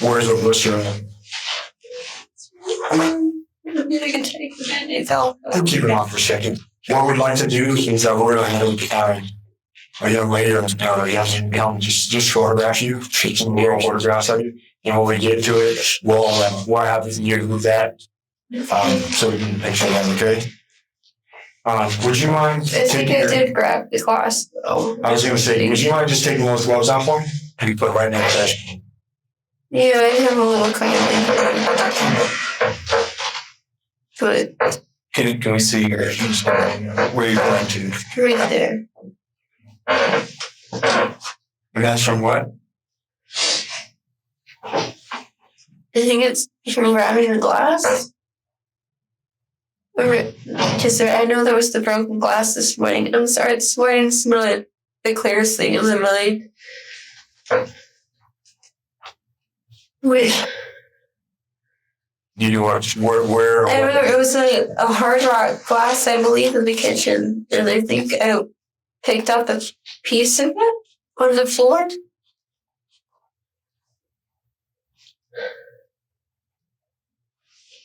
Where's the blister at? I can take the Band-Aids off. I'll keep it on for a second. What we'd like to do is that we're going to have a young lady or come just photograph you, take some little photographs of you. And when we get to it, we'll what happens in you with that, so we can make sure that's okay. Would you mind taking I did grab the glass, though. I was going to say, would you mind just taking those gloves out for me? And you put it right next to that. Yeah, I have a little kind of but Can we see your where you're going to? right there. And that's from what? I think it's from grabbing the glass. Because I know there was the broken glass this morning. I'm sorry, this morning it's not the clearest thing in the mind. Wait. You know what? Where? I remember it was a hard rock glass, I believe, in the kitchen. And I think I picked up a piece of it on the floor.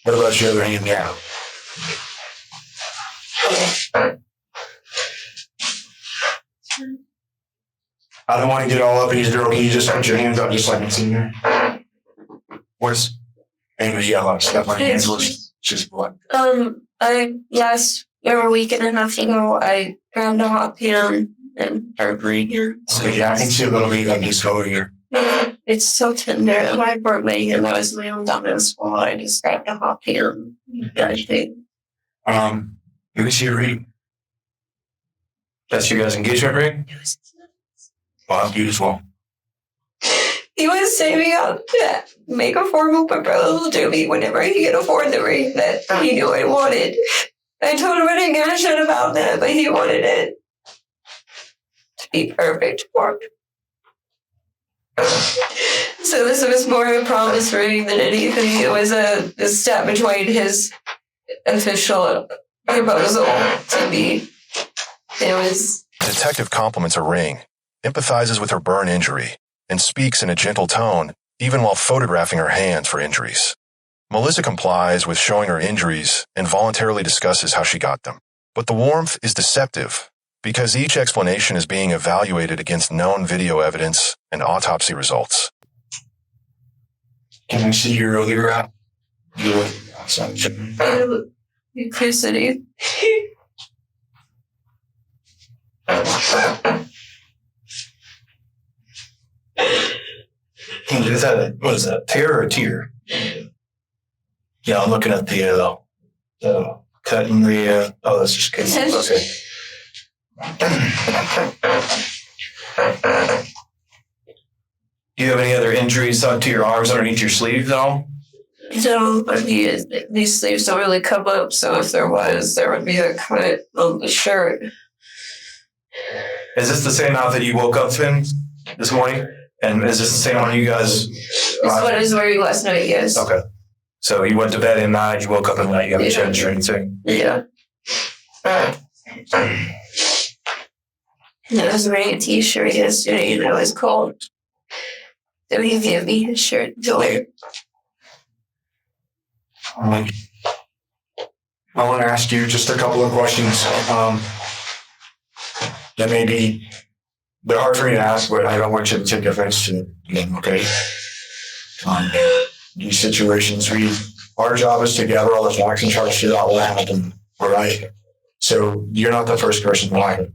What about your other hand now? I don't want to get all up in his girl. Can you just put your hands up just like it's in here? Where's and yellow stuff my hands was just what? Every week and a half ago, I grabbed a hot pan and started reading. So yeah, I can see a little bit of this over here. It's so tender. And when I broke my hand, that was my own dominant fault. I just grabbed a hot pan. I think. Let me see your ring. That's your guys' engagement ring? Well, I'm cute as well. He was saving up to make a formal proposal to me whenever he could afford the ring that he knew I wanted. I told him I didn't give a shit about that, but he wanted it to be perfect for me. So this was more of a promise ring than anything. It was a step between his official proposal to me. It was... Detective compliments a ring, empathizes with her burn injury, and speaks in a gentle tone, even while photographing her hands for injuries. Melissa complies with showing her injuries and voluntarily discusses how she got them. But the warmth is deceptive, because each explanation is being evaluated against known video evidence and autopsy results. Can I see your earlier Inclusivity. Is that what is that? Tear or a tear? Yeah, I'm looking at the cut in the oh, that's just good. Okay. Do you have any other injuries to your arms underneath your sleeves at all? So these sleeves don't really come up, so if there was, there would be a cut on the shirt. Is this the same outfit you woke up in this morning? And is this the same one you guys? This one is wearing last night, yes. Okay. So you went to bed at night, you woke up at night, you haven't changed or anything? Yeah. I was wearing a t-shirt yesterday and it was cold. So he gave me his shirt to wear. I want to ask you just a couple of questions. That may be they're hard for me to ask, but I don't want you to take offense to them, okay? These situations, our job is to gather all the facts and try to figure out what happened, all right? So you're not the first person who I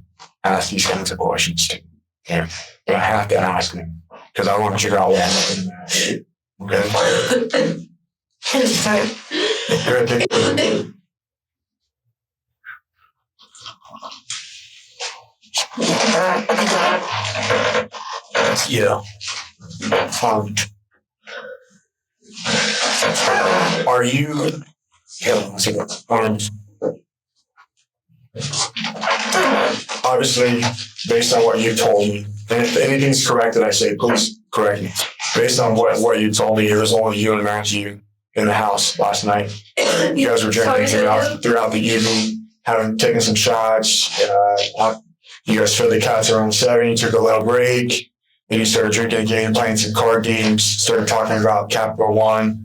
ask these kinds of questions to. Yeah. But I have to ask them because I want to figure out what happened. Okay? Yeah. Are you? Yeah. Obviously, based on what you told me, and if anything's correct that I say, please correct me. Based on what you told me, it was only you and Matthew in the house last night. You guys were drinking throughout the evening, taking some shots. You guys fed the cats around 7. You took a little break. Then you started drinking again, playing some card games. Started talking about Capital One.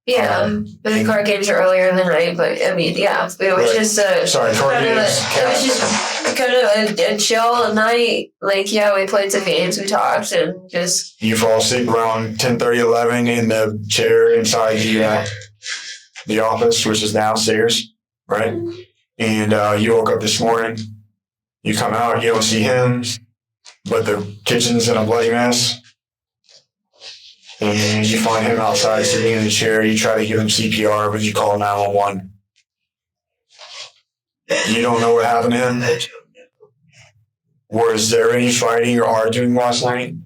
Yeah, the card games are earlier in the night, but I mean, yeah, it was just card games. It was just kind of a chill night. Like, yeah, we played some games, we talked, and just. You fall asleep around 10:30, 11 in the chair inside the office, which is downstairs, right? And you woke up this morning. You come out, you don't see him, but the kitchen's in a bloody mess. And you find him outside sitting in the chair. You try to give him CPR, but you call 911. You don't know what happened to him? Was there any fighting or arguing last night?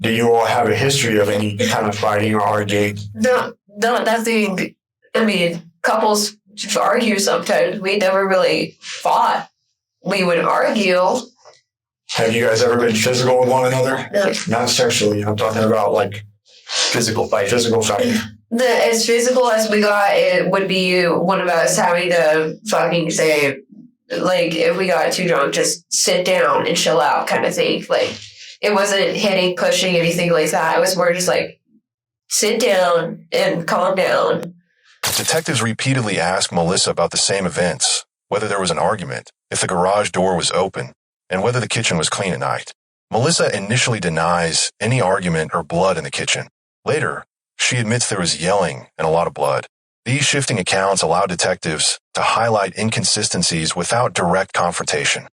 Do you all have a history of any kind of fighting or arguing? No, nothing. I mean, couples argue sometimes. We never really fought. We would argue. Have you guys ever been physical with one another? No. Not sexually. I'm talking about like physical fight. Physical fighting. As physical as we got, it would be one of us having to fucking say, like, if we got too drunk, just sit down and chill out kind of thing. Like, it wasn't hitting, pushing, anything like that. It was more just like, sit down and calm down. Detectives repeatedly asked Melissa about the same events, whether there was an argument, if the garage door was open, and whether the kitchen was clean at night. Melissa initially denies any argument or blood in the kitchen. Later, she admits there was yelling and a lot of blood. These shifting accounts allow detectives to highlight inconsistencies without direct confrontation.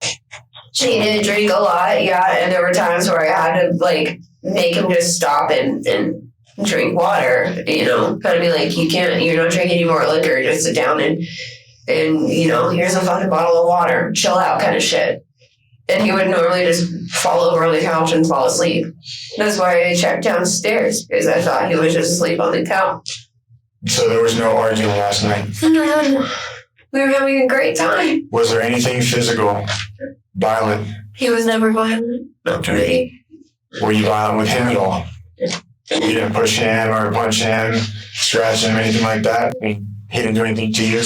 She did drink a lot, yeah, and there were times where I had to, like, make him just stop and drink water, you know, kind of be like, you don't drink any more liquor, just sit down and you know, here's a fucking bottle of water, chill out kind of shit. And he would normally just fall over on the couch and fall asleep. That's why I checked downstairs, because I thought he was just asleep on the couch. So there was no arguing last night? No. We were having a great time. Was there anything physical, violent? He was never violent. Not to me. Were you violent with him at all? You didn't push him or punch him, scratch him, anything like that? He didn't do anything to you?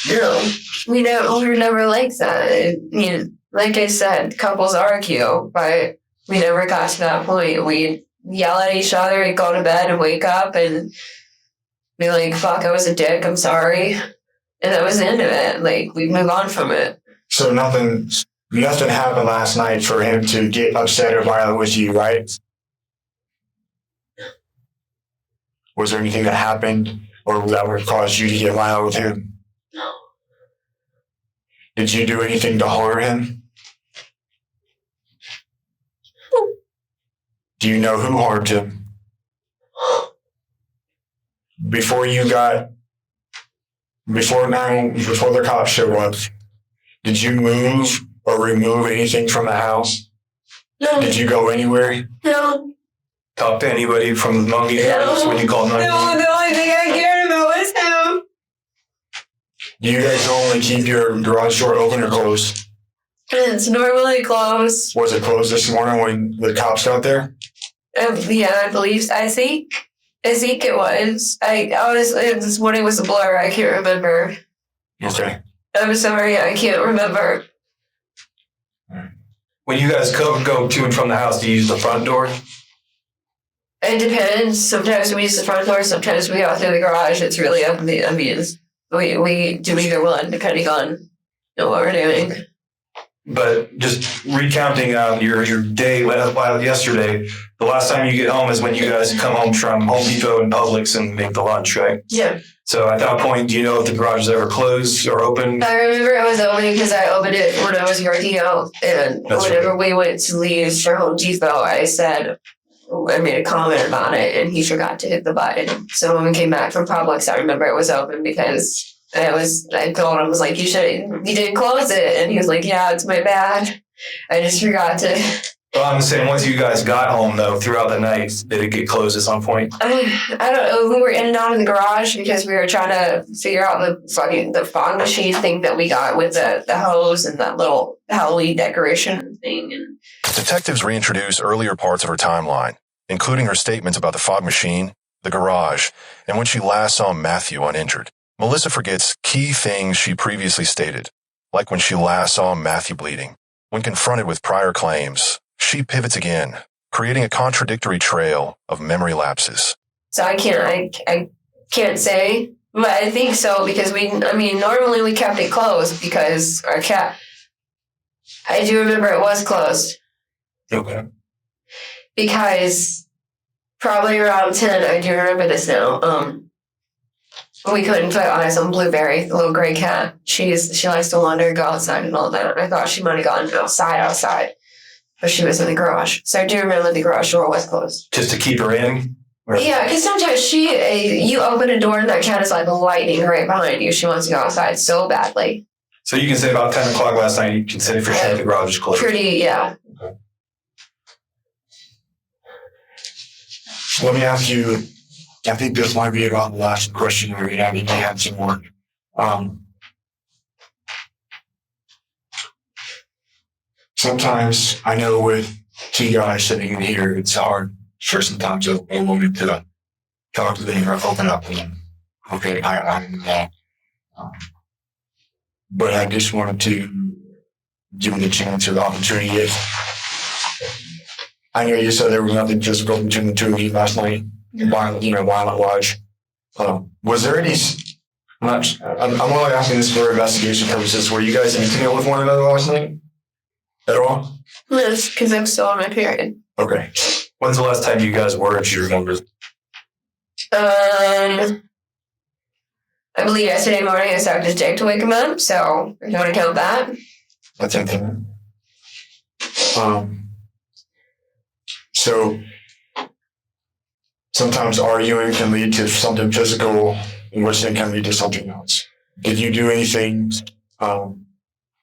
No. We were never like that. I mean, like I said, couples argue, but we never got to that point. We'd yell at each other, we'd go to bed and wake up and be like, fuck, I was a dick, I'm sorry. And that was the end of it. Like, we'd move on from it. So nothing happened last night for him to get upset or violent with you, right? Was there anything that happened or that would cause you to get violent with him? No. Did you do anything to harm him? Do you know who harmed him? Before the cops showed up, did you move or remove anything from the house? No. Did you go anywhere? No. Talk to anybody from among you guys when you call 911? No, the only thing I cared about was him. Do you guys normally keep your garage door open or closed? It's normally closed. Was it closed this morning when the cops got there? Yeah, I believe so. I think it was. This morning was a blur. I can't remember. Okay. I'm sorry, I can't remember. When you guys go to and from the house, do you use the front door? It depends. Sometimes we use the front door. Sometimes we go through the garage. It's really up to me. I mean, we do either one, depending on what we're doing. But just recounting your day yesterday, the last time you get home is when you guys come home from Home Depot and Publix and make the lunch, right? Yeah. So at that point, do you know if the garage is ever closed or open? I remember it was open because I opened it when I was yarding out. And whenever we went to leave for Home Depot, I made a comment about it and he forgot to hit the button. So when we came back from Publix, I remember it was open because I told him, I was like, you didn't close it. And he was like, yeah, it's my bad. I just forgot to. Well, I'm saying once you guys got home, though, throughout the night, did it get closed at some point? I don't know. We were in and out of the garage because we were trying to figure out the fog machine thing that we got with the hose and that little Halloween decoration thing. And Detectives reintroduce earlier parts of her timeline, including her statements about the fog machine, the garage, and when she last saw Matthew uninjured. Melissa forgets key things she previously stated, like when she last saw Matthew bleeding. When confronted with prior claims, she pivots again, creating a contradictory trail of memory lapses. So I can't say, but I think so because normally we kept it closed because our cat, I do remember it was closed. Okay. Because probably around 10, I do remember this now, we couldn't put eyes on Blueberry, the little gray cat. She likes to wander, go outside and all that. I thought she might have gone outside, but she was in the garage. So I do remember the garage door was closed. Just to keep her in? Yeah, because sometimes you open a door and that cat is like lightning right behind you. She wants to go outside so badly. So you can say about 10 o'clock last night, you can say for sure the garage is closed. Yeah. Okay. So let me ask you, I think this might be about the last question we have. You may have some more. Sometimes I know with two guys sitting in here, it's hard for sometimes a woman to talk to them or open up and okay, I'm that. But I just wanted to give the chance or the opportunity. I know you said there was nothing physical between the two of you last night, violent wise. Was there any? I'm only asking this for investigation purposes. Were you guys intimate with one another last night at all? Yes, because I'm still on my period. Okay. When's the last time you guys were, if you remember? I believe yesterday morning I sucked his dick to wake him up, so if you want to count that. That's okay. So sometimes arguing can lead to something physical, which then can lead to something else. Did you do anything, or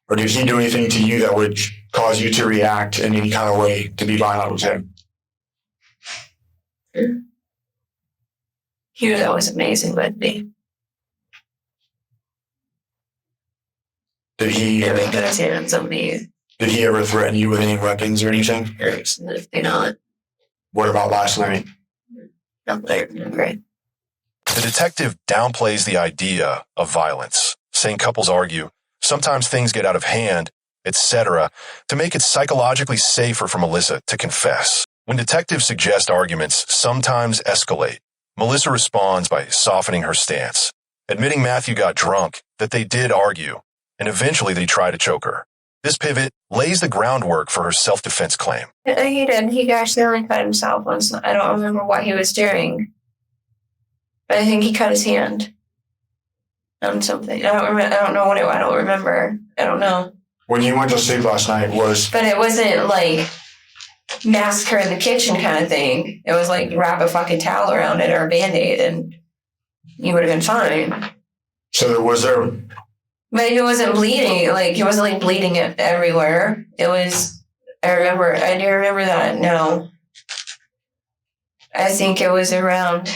did he do anything to you that would cause you to react in any kind of way to be violent with him? He was always amazing with me. Did he Every good hands on me. Did he ever threaten you with any weapons or anything? Absolutely not. What about last night? Not that I remember. The detective downplays the idea of violence, saying couples argue, sometimes things get out of hand, etc., to make it psychologically safer for Melissa to confess. When detectives suggest arguments sometimes escalate, Melissa responds by softening her stance, admitting Matthew got drunk, that they did argue, and eventually they try to choke her. This pivot lays the groundwork for her self-defense claim. He did. He actually cut himself once. I don't remember what he was doing. But I think he cut his hand on something. I don't know what it was. I don't remember. I don't know. When you went to sleep last night But it wasn't like massacre in the kitchen kind of thing. It was like wrap a fucking towel around it or a Band-Aid and you would have been fine. So was there... But he wasn't bleeding. Like, he wasn't like bleeding it everywhere. It was... I do remember that. No. I think it was around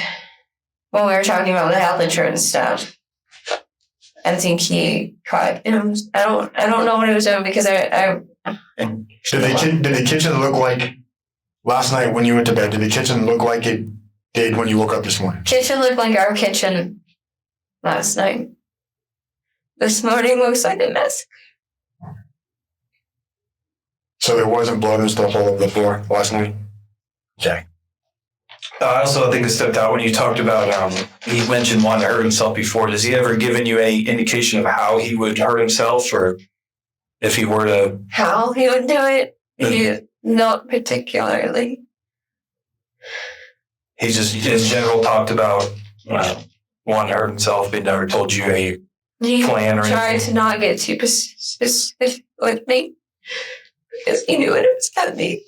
when we were talking about the health insurance stuff. I think he caught him. I don't know what he was doing because Did the kitchen look like last night when you went to bed? Did the kitchen look like it did when you woke up this morning? Kitchen looked like our kitchen last night. This morning looks like a mess. So there wasn't blood and stuff all over the floor last night? Okay. I also think it stepped out when you talked about, he mentioned wanting to hurt himself before. Has he ever given you any indication of how he would hurt himself or if he were to... How he would do it? Not particularly. He just, in general, talked about wanting to hurt himself, but never told you a plan or anything. He tried to not get too specific with me because he knew what it was going to be.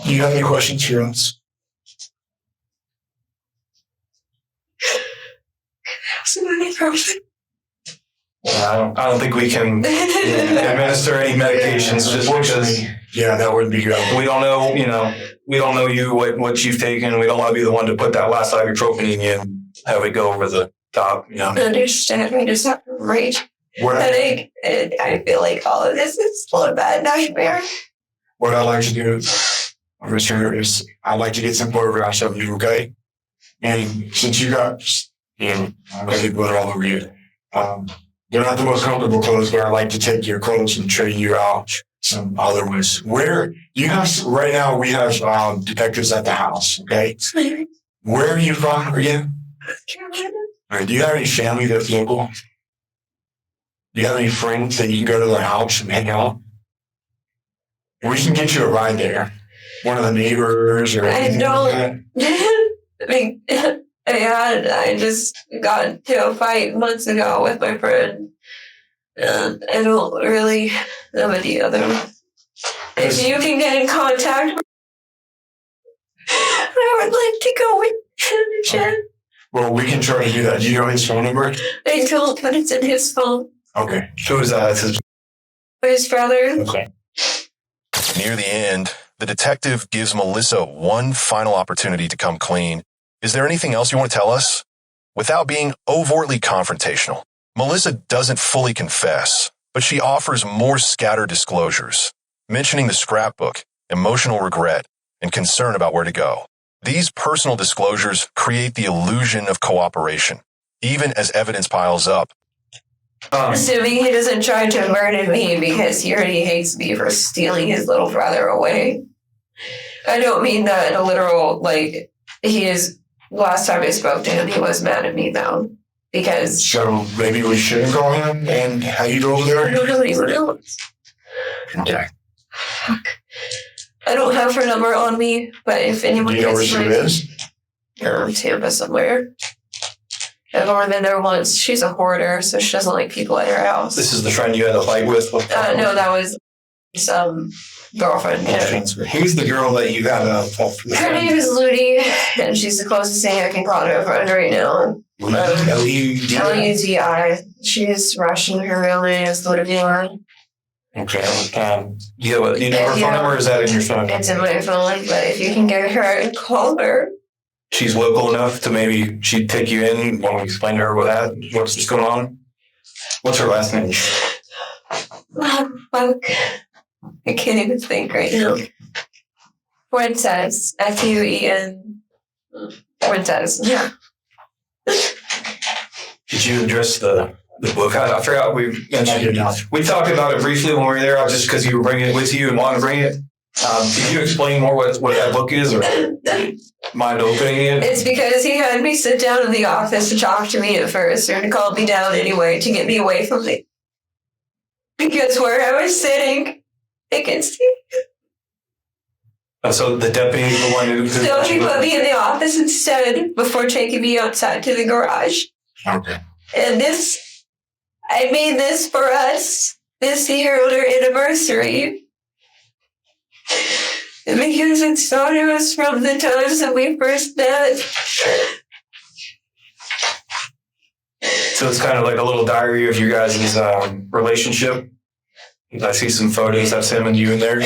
Do you have any questions for us? I don't think we can administer any medications just because. Yeah, that would be good. We don't know, we don't know you, what you've taken. We don't want to be the one to put that last ibuprofen in you and have it go over the top, I understand. I just have rage. Headache. I feel like all of this is still a bad nightmare. What I'd like to do is I'd like to get some photographs of you, okay? And since you got, I'm going to put it all over you. They're not the most comfortable clothes, but I'd like to take your clothes and trade you out some other ones. Where you have, right now we have detectives at the house, okay? Where are you from again? Carolina. All right, do you have any family that's local? Do you have any friends that you can go to their house and hang out? We can get you a ride there. One of the neighbors or anything like that. I just got into a fight months ago with my friend. And I don't really know any other. If you can get in contact, I would like to go with him. Well, we can try to do that. Do you know his phone number? I don't, but it's in his phone. Okay. Who is that? His brother. Okay. Near the end, the detective gives Melissa one final opportunity to come clean. Is there anything else you want to tell us? Without being overtly confrontational, Melissa doesn't fully confess, but she offers more scattered disclosures, mentioning the scrapbook, emotional regret, and concern about where to go. These personal disclosures create the illusion of cooperation, even as evidence piles up. Assuming he doesn't try to murder me because he already hates me for stealing his little brother away. I don't mean that in a literal, like, he is, last time I spoke to him, he was mad at me though. Because. So maybe we shouldn't call him and have you go over there? I don't know anyone else. Okay. I don't have her number on me, but if anyone Do you know where she is? Tampa somewhere. I've only been there once. She's a hoarder, so she doesn't like people at her house. This is the friend you had a fight with? No, that was some girlfriend. Yeah. Who's the girl that you had a Her name is Ludi, and she's the closest thing I can call to a friend right now. L-U-D-I? L-U-D-I. She's Russian. Her real name is Ludmila. Okay. You know her phone number, or is that in your phone? It's in my phone, but if you can get her and call her. She's local enough to maybe she'd take you in when we explain to her what's going on. What's her last name? Fuck. I can't even think right now. Fuentes. F-U-E-N. Fuentes. Yeah. Did you address the book? I forgot we mentioned it. We talked about it briefly when we were there, just because you were bringing it with you and wanted to bring it. Could you explain more what that book is, or mind opening it? It's because he had me sit down in the office to talk to me at first, or to calm me down anyway, to get me away from me. Because where I was sitting, I could see. So the deputy, the one who... So he put me in the office instead before taking me outside to the garage. Okay. And I made this for us this year on our anniversary. Because it started us from the times that we first met. So it's kind of like a little diary of you guys' relationship. I see some photos. That's him and you in there.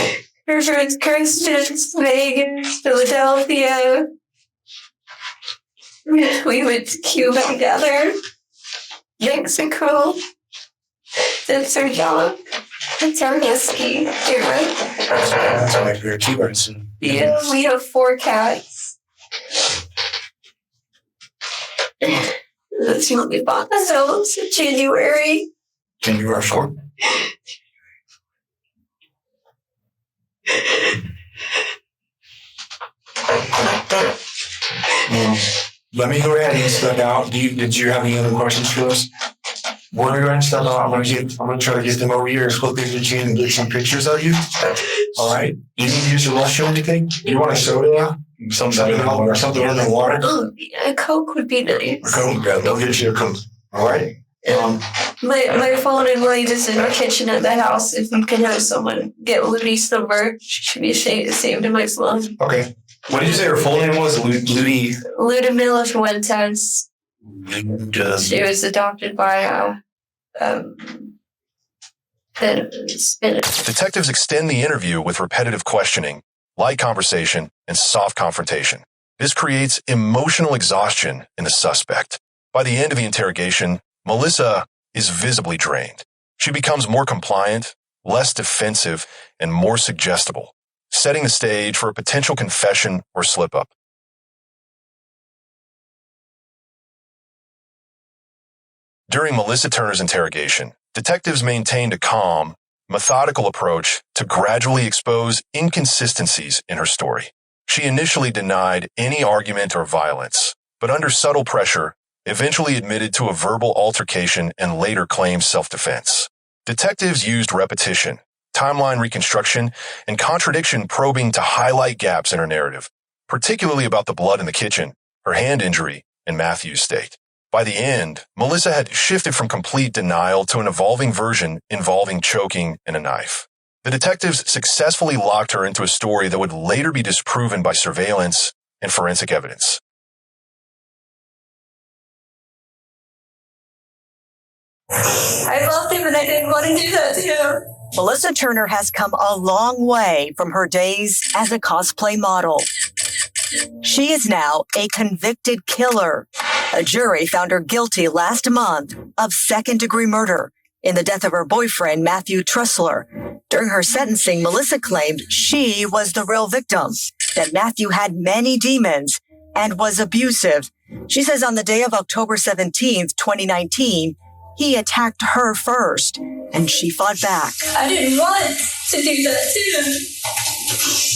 Her friends Kirsten, Vegas, Philadelphia. We went to Cuba together. Mexico. That's our dog. That's our husky. That's my favorite keywords. Yeah, we have 4 cats. That's when we bought the house in January. January 4th. Let me go ahead and step out. Did you have any other questions for us? We're going to step out. I'm going to try to get them over here as quickly as we can and get some pictures of you. All right. You need to use your lunch or anything? Do you want a soda? Something or something in the water? A Coke would be nice. A Coke? Yeah, they'll get you a Coke. All right. My phone and money is in our kitchen at the house. If you can have someone get Ludy's number, she should be saved in my phone. Okay. What did you say her full name was? Ludy? Ludmila Fuentes. She was adopted by Detectives extend the interview with repetitive questioning, light conversation, and soft confrontation. This creates emotional exhaustion in the suspect. By the end of the interrogation, Melissa is visibly drained. She becomes more compliant, less defensive, and more suggestible, setting the stage for a potential confession or slip-up. During Melissa Turner's interrogation, detectives maintained a calm, methodical approach to gradually expose inconsistencies in her story. She initially denied any argument or violence, but under subtle pressure, eventually admitted to a verbal altercation and later claimed self-defense. Detectives used repetition, timeline reconstruction, and contradiction probing to highlight gaps in her narrative, particularly about the blood in the kitchen, her hand injury, and Matthew's state. By the end, Melissa had shifted from complete denial to an evolving version involving choking and a knife. The detectives successfully locked her into a story that would later be disproven by surveillance and forensic evidence. I loved him and I didn't want to do that to him. Melissa Turner has come a long way from her days as a cosplay model. She is now a convicted killer. A jury found her guilty last month of second-degree murder in the death of her boyfriend, Matthew Trussler. During her sentencing, Melissa claimed she was the real victim, that Matthew had many demons and was abusive. She says on the day of October 17th, 2019, he attacked her first, and she fought back. I didn't want to do that to him.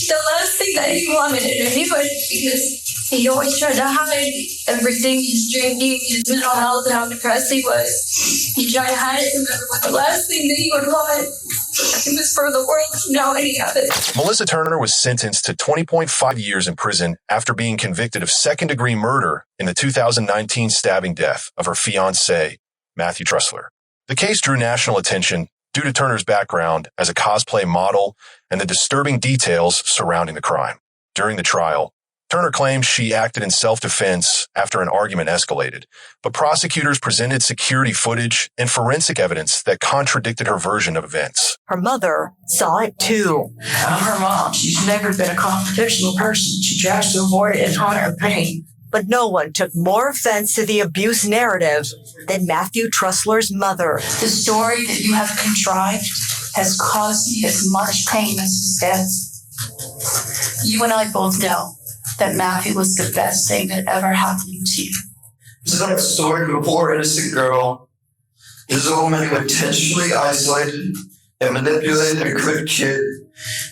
The last thing that he wanted to do anyway, because he always tried to hide everything, his drinking, his mental health, and how depressed he was. He tried to hide it from everyone. The last thing that he would want was for the world to know any of it. Melissa Turner was sentenced to 20.5 years in prison after being convicted of second-degree murder in the 2019 stabbing death of her fiancé, Matthew Trussler. The case drew national attention due to Turner's background as a cosplay model and the disturbing details surrounding the crime. During the trial, Turner claims she acted in self-defense after an argument escalated, but prosecutors presented security footage and forensic evidence that contradicted her version of events. Her mother saw it too. I'm her mom. She's never been a confrontational person. She tries to avoid it and hide her pain. But no one took more offense to the abuse narrative than Matthew Trussler's mother. The story that you have contrived has caused me as much pain as his death. You and I both know that Matthew was the best thing that ever happened to you. This is not a story of a poor innocent girl. This is a woman who intentionally isolated and manipulated a good kid.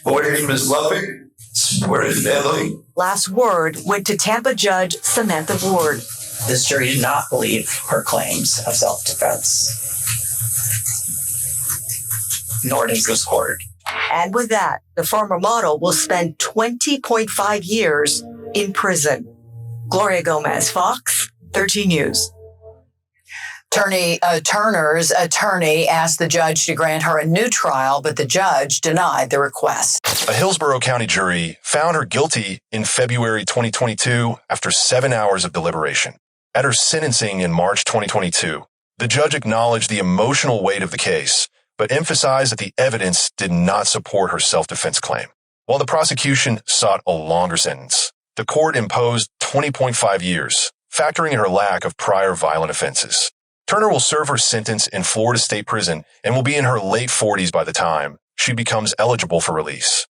Avoided him as loving, supported his family. Last word went to Tampa Judge Samantha Ward. This jury did not believe her claims of self-defense. Nor does this court. And with that, the former model will spend 20.5 years in prison. Gloria Gomez, Fox 13 News. Turner's attorney asked the judge to grant her a new trial, but the judge denied the request. A Hillsborough County jury found her guilty in February 2022 after 7 hours of deliberation. At her sentencing in March 2022, the judge acknowledged the emotional weight of the case, but emphasized that the evidence did not support her self-defense claim. While the prosecution sought a longer sentence, the court imposed 20.5 years, factoring in her lack of prior violent offenses. Turner will serve her sentence in Florida State Prison and will be in her late 40s by the time she becomes eligible for release.